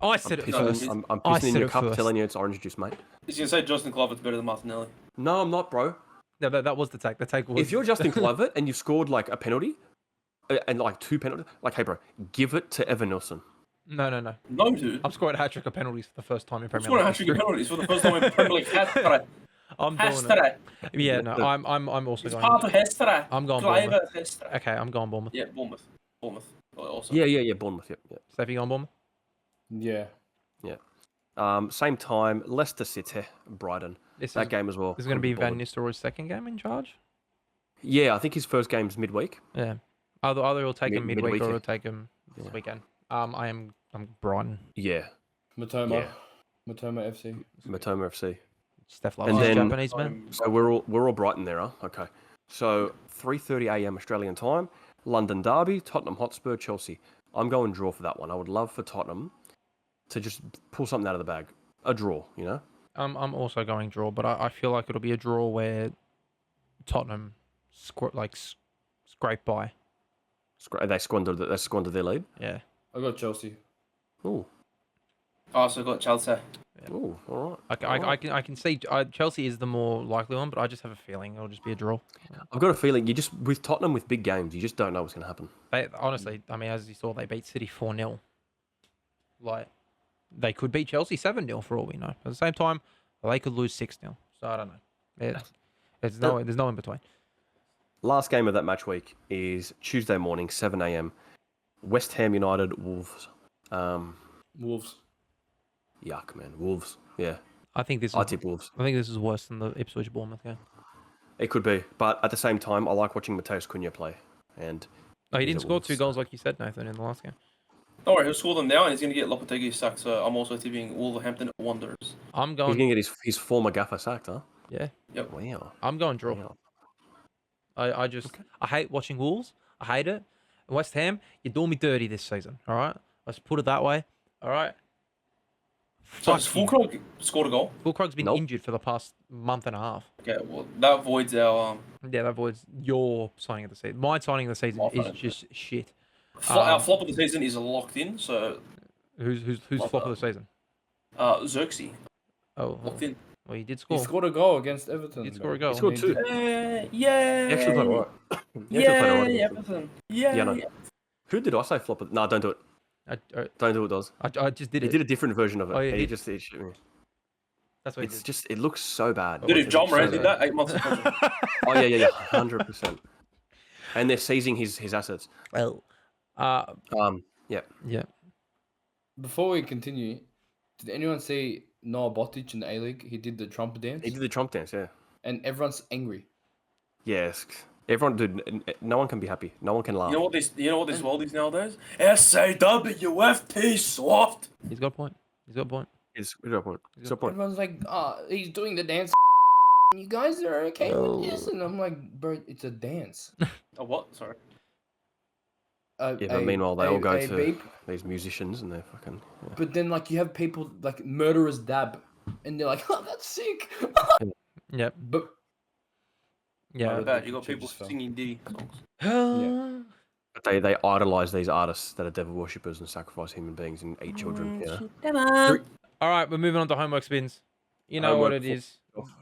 I said it I'm first. pissing, I'm I pissing in said your it cup, first. telling you it's orange juice, mate. He's gonna say Justin Kluivert's better than Martinelli. No, I'm not, bro. No, that was the take. The take was. If you're Justin Kluivert and you've scored like a penalty, and like 2 penalties, like, hey, bro, give it to Evan Nilsson. No. No, dude. I'm scoring a hat trick of penalties for the first time in I'm Premier scoring a League. hat trick of penalties for the first time in Premier League. Hashtag. I'm doing it. Hashtag. Yeah, no, I'm also It's going. part of hashtag. I'm going Kluivert, Bournemouth. hashtag. Okay, I'm going Bournemouth. Yeah, Bournemouth. Also. Yeah, Bournemouth, yeah. Steph, you going Bournemouth? Yeah. Same time, Leicester City, Brighton. That game as well. This is going to be Couldn't Van Nistelrooy's second game in charge. Yeah, I think his first game's midweek. Yeah, either he'll take him midweek midweek, or yeah. he'll take him this Yeah. weekend. I'm Brighton. Yeah, Matoma. Yeah. Matoma FC. Matoma FC. Steph loves And his then- Japanese man. So we're all Brighton there, huh? Okay. So 3:30 a.m. Australian time, London Derby, Tottenham Hotspur, Chelsea. I'm going draw for that one. I would love for Tottenham to just pull something out of the bag. A draw, you know? I'm also going draw, but I feel like it'll be a draw where Tottenham scrape by. They squandered their lead. Yeah. I got Chelsea. Ooh, I also got Chelsea. ooh, all right. I can see Chelsea is the more likely one, but I just have a feeling it'll just be a draw. I've got a feeling you just with Tottenham with big games, you just don't know what's going to happen. They honestly, I mean, as you saw, they beat City 4-0. Like, they could beat Chelsea 7-0 for all we know. At the same time, they could lose 6-0. So I don't know. There's no in between. last game of that match week is Tuesday morning, 7 a.m. West Ham United Wolves. Wolves. Yuck, man. Wolves. Yeah. I think this is. I tip Wolves. I think this is worse than the Ipswich Bournemouth game. It could be, but at the same time, I like watching Mateus Cunha play. And Oh, he he's didn't at score Wolves, 2 goals like you said, Nathan, in the last game. Don't worry, he'll score them now, and he's going to get Lopetegui sacked. So I'm also tipping Wolverhampton Wanderers. I'm He's going. going to get his former gaffer sacked, huh? Yeah. Yep. Wow. I'm going draw. Wow. I just I hate watching Wolves. I hate it. West Ham, you're doing me dirty this season. All right, let's put it that way. All right. So Fuck has you. Fulkrug scored a goal? Fulkrug's been Nope. injured for the past month and a half. Okay, well that voids our Yeah, that avoids your signing of the season. My signing of the season My is signing. just shit. our flop of the season is locked in. So Who's Love flop that. of the season? Xerxes Oh, locked in. well, he did He score. scored a goal against Everton. He did bro. score a goal. He scored 2. Yeah, He actually played alright. He actually played alright against them. Everton. Yeah, Yeah, no. Who did I say flop it? No, don't do it. Don't do it, Doz. I just did He it. did a different version of it. Oh, yeah, and he- he just... It's That's what he did. just... It looks so bad. Dude, if It John looks so Moran did bad. that 8 months ago. Oh, yeah. 100%. And they're seizing his assets. Well, Yeah. yeah. Before we continue, did anyone see Noah Botic in the A-League? He did the Trump dance, He did the Trump dance, yeah. and everyone's angry. Yes. Everyone, dude, no one can be happy. No one can laugh. You know what this world is nowadays? SAWFT soft. He's got a point. He's got a point. It's a point. It's a point. Everyone's like, he's doing the dance. You guys are okay with this? And I'm like, bro, it's a dance. A what? Sorry. Yeah, but meanwhile, they all go a to beep. these musicians and they're fucking... Yeah. But then, like, you have people like murderers dab, and they're like, "Oh, that's sick." Yep. But Yeah. But- Bad. You got picture people just fell. singing Diddy songs. But they idolize these artists that are devil worshippers and sacrifice human beings and eat children. You know? All right, we're moving on to homework spins. You know what Homework it is.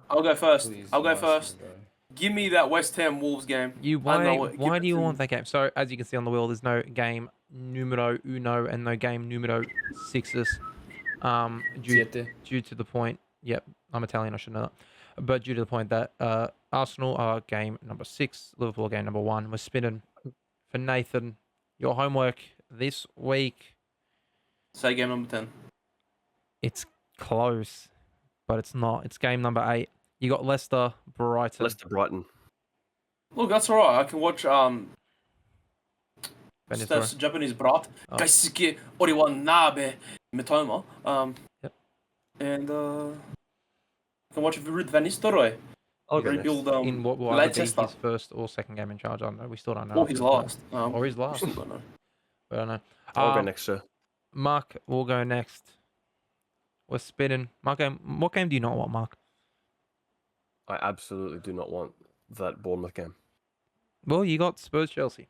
I'll go first. please, I'll go nice first. one, bro. Give me that West Ham Wolves game. You I know why? it. Give Why it do you to want me. that game? So as you can see on the wheel, there's no game numero uno and no game numero sixes. Due to the point. Yep, I'm Italian. I should know that. But due to the point that Arsenal are game number 6, Liverpool are game number 1. We're spinning for Nathan. Your homework this week. Say game number 10. It's close, but it's not. It's game number 8. You got Leicester, Brighton. Leicester Brighton. Look, that's alright. I can watch Benny Stef's Throw. Japanese brat. Oh. Kaisuke Oriwa Nabe Mitoma. Yep. And I can watch Ruud van Nistelrooy. I'll go next. Rebuild In what will either be Leicester. his first or second game in charge. I don't know. We still don't know. Or his last. Or his we last. still don't know. I don't know. I'll go next, sir. Mark will go next. We're spinning. Mark, what game do you not want, Mark? I absolutely do not want that Bournemouth game. Well, you got Spurs Chelsea.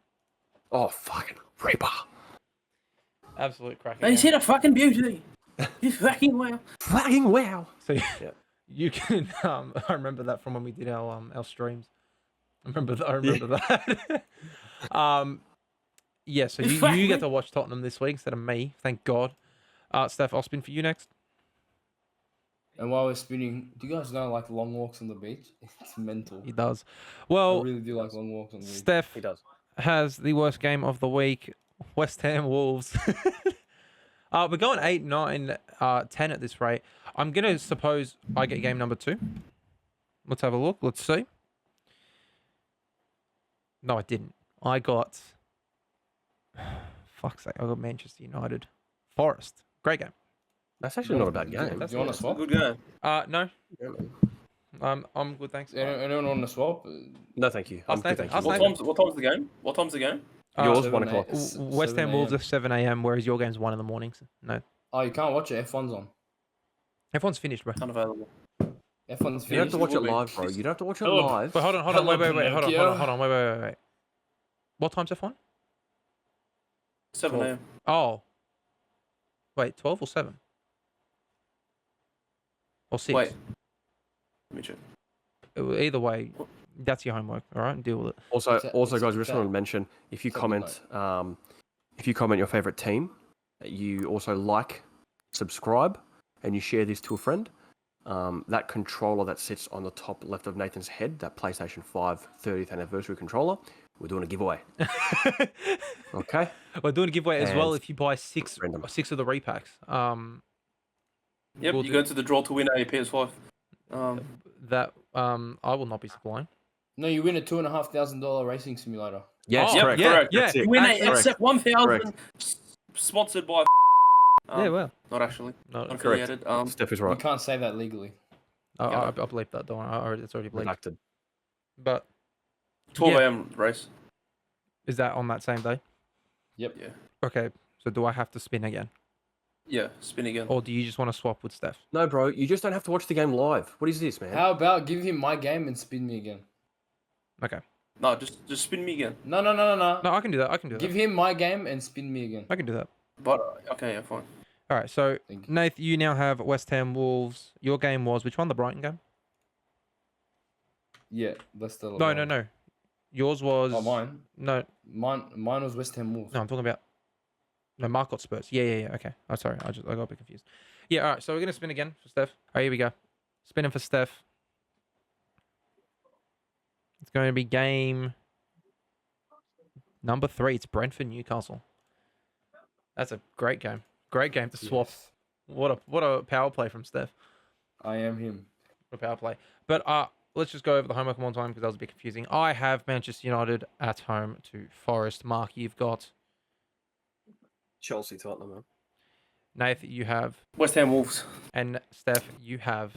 Oh, fucking Reaper. Absolute cracking. He's game. hit a fucking beauty. He's fucking wow. Fucking wow. So Yeah. you can. I remember that from when we did our streams. I remember that. Yeah. So you get to watch Tottenham this week instead of me. Thank God. Steph, I'll spin for you next. And while we're spinning, do you guys know like long walks on the beach? It's mental. He does. I Well, really do like long walks on the beach. Steph He does. has the worst game of the week. West Ham Wolves. We're going 8, 9, 10 at this rate. I'm going to suppose I get game number 2. Let's have a look. Let's see. No, I didn't. I got... Fuck's sake. I got Manchester United. Forest. Great game. That's actually not a bad game. Do you want to swap? Good game. No. I'm good, thanks. Anyone want to swap? No, thank you. Ask I'm good, Nathan, thank ask you. Nathan. What time's the game? What time's the game? Yours, 7 1 o'clock. West Ham Wolves are 7 a.m., whereas your game's 1 in the morning. No. Oh, you can't watch it. F1's on. Everyone's finished, bro. Unavailable. F1's You don't have finished. to watch it will be. live, bro. You don't have to watch it Hello. live. Wait, hold on, Hello, wait, Pinocchio. hold on, wait. What time's F1? 7 a.m. Oh. Wait, 12 or 7? Or 6? Wait. Let me check. Either way, that's your homework, all right? Deal with it. Also, It's a- guys, it's we a just bet. want to mention if you Something comment, your favorite team, you also like, subscribe, and you share this to a friend. that controller that sits on the top left of Nathan's head, that PlayStation 5 30th anniversary controller, we're doing a giveaway. Okay. We're doing a giveaway as well And if you buy six of the repacks. Yep, we'll you go to the draw to win a PS5. That I will not be supplying. No, you win a $2,500 racing simulator. yes, Oh, correct. yeah, correct. yeah. That's it. You win a Actually- XF 1000 Correct. sponsored by. Yeah, well, Not actually. no, Not correct. affiliated. Steph is You right. can't say that legally. I believe that. Don't worry, it's already bleeped. Redacted. But 12 yeah. a.m. race. Is that on that same day? Yep. Yeah. Okay, so do I have to spin again, Yeah, spin again. or do you just want to swap with Steph? No, bro, you just don't have to watch the game live. What is this, man? How about give him my game and spin me again? Okay. No, just spin me again. No. No, I can do that. Give him my game and spin me again. I can do that. But okay, yeah, fine. All right. So Thank you. Nath, you now have West Ham Wolves. Your game was which one? The Brighton game? Yeah, that's the. No. Yours was. Oh, mine. No, Mine was West Ham Wolves. no. I'm talking about. No, Mark got Spurs. Yeah. Okay. Oh, sorry. I got a bit confused. Yeah. All right. So we're gonna spin again for Steph. All right. Here we go. Spinning for Steph. It's going to be game number 3. It's Brentford Newcastle. That's a great game. Great game to swap. Yes. What a power play from Steph. I am him. What a power play. But let's just go over the homework one time because that was a bit confusing. I have Manchester United at home to Forest. Mark, you've got Chelsea, Tottenham, man. Nath, you have, West Ham Wolves. and Steph, you have.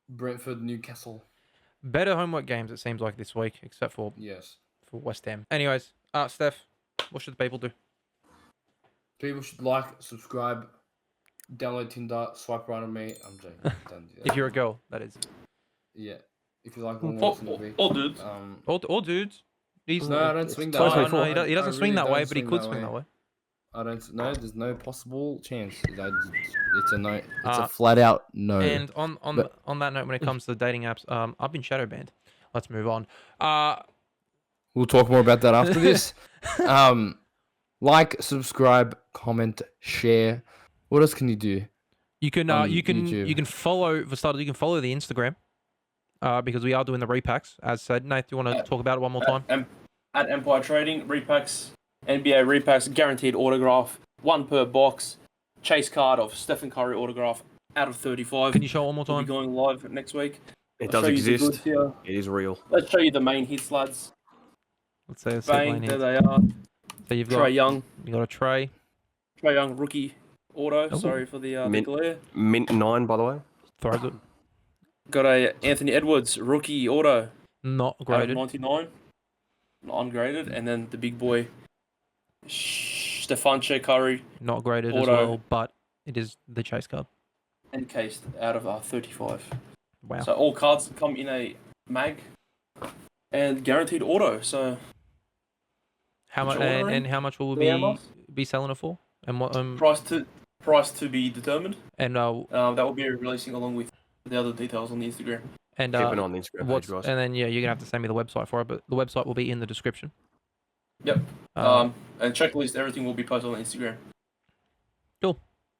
Brentford, Newcastle. Better homework games, it seems like, this week, except for Yes. West Ham. Anyways, Steph, what should the people do? People should like, subscribe, download Tinder, swipe right on me. I'm joking. Don't do that. If you're a girl, that is. Yeah. If you like long walks in the week. All dudes. Or dudes. He's, No, I don't swing that no, way. no, he doesn't I swing really that way, don't but he swing could that swing way. that way. I don't know. There's no possible chance. It's a no. It's Uh, a flat out no. And on But- that note, when it comes to dating apps, I've been shadow banned. Let's move on. We'll talk more about that after this. Like, subscribe, comment, share. What else can you do? You can on you can YouTube. you can follow for starters. You can follow the Instagram, because we are doing the repacks. As said, Nate, do you want to talk about it one more time? At Empire Trading, repacks, NBA repacks, guaranteed autograph, 1 per box, chase card of Stephen Curry autograph out of 35. Can you show it one more We'll be time? going live next week. It I'll does show you the exist. goods here. It is real. Let's show you the main hits, lads. Let's say Bang, there they are. So you've Trey got Young, a Trey. Trey Young rookie auto. Oh. Sorry for the Mint. glare. Mint 9, by the way. Throws it. Got a Anthony Edwards rookie auto. Not Out of graded. 99. Not ungraded. And then the big boy, Stefan Curry, Not graded as Auto. well, but it is the chase card. encased out of 35. Wow. So all cards come in a mag and guaranteed auto. So How much Which ordering? and how much will we Yeah, Mark. be selling it for? And what price to be determined. and That will be releasing along with the other details on the Instagram. and Keep it on the Instagram what's page, guys. and then you're gonna have to send me the website for it, but the website will be in the description. Yep. Um, And checklist, everything will be posted on Instagram.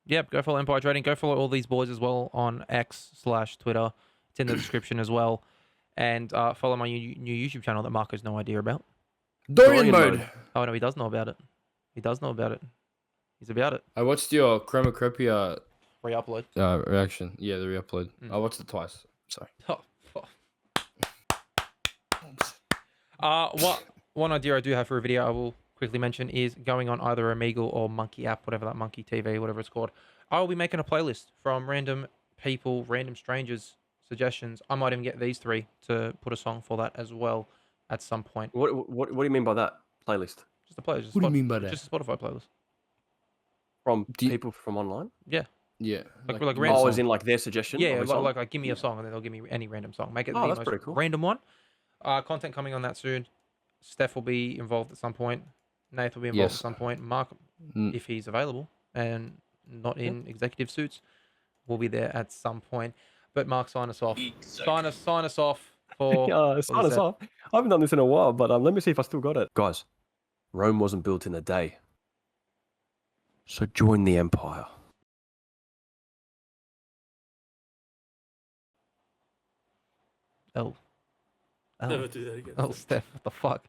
Yep, go follow Empire Trading. Go follow all these boys as well on X/Twitter. It's in the description as well. And follow my new YouTube channel that Mark has no idea about. Dorian mode. Oh, no, he does know about it. He does know about it. He's about it. I watched your Chromacropia Re-upload. reaction. Yeah, the re-upload. Mm. I watched it twice. Sorry. One idea I do have for a video I will quickly mention is going on either Omegle or Monkey app, whatever that Monkey TV, whatever it's called. I will be making a playlist from random people, random strangers' suggestions. I might even get these 3 to put a song for that as well at some point. What do you mean by that playlist? Just a playlist. What do you mean by that? Just a Spotify playlist. From Do you- people from online? Yeah. Yeah. Like Oh, random as in like their suggestion? Yeah, of a like, song? like give me a song and then they'll give me any random song. Make it Oh, the that's most pretty cool. random one. Content coming on that soon. Steph will be involved at some point. Nath will be involved Yes. at some point. Mark, Mm. if he's available and not in executive suits, will be there at some point. But Mark, sign us off. Sign us off for. Sign us that? off. I haven't done this in a while, but let me see if I still got it. Guys, Rome wasn't built in a day. So join the empire. L. L. Never do that again. Oh, Steph, what the fuck?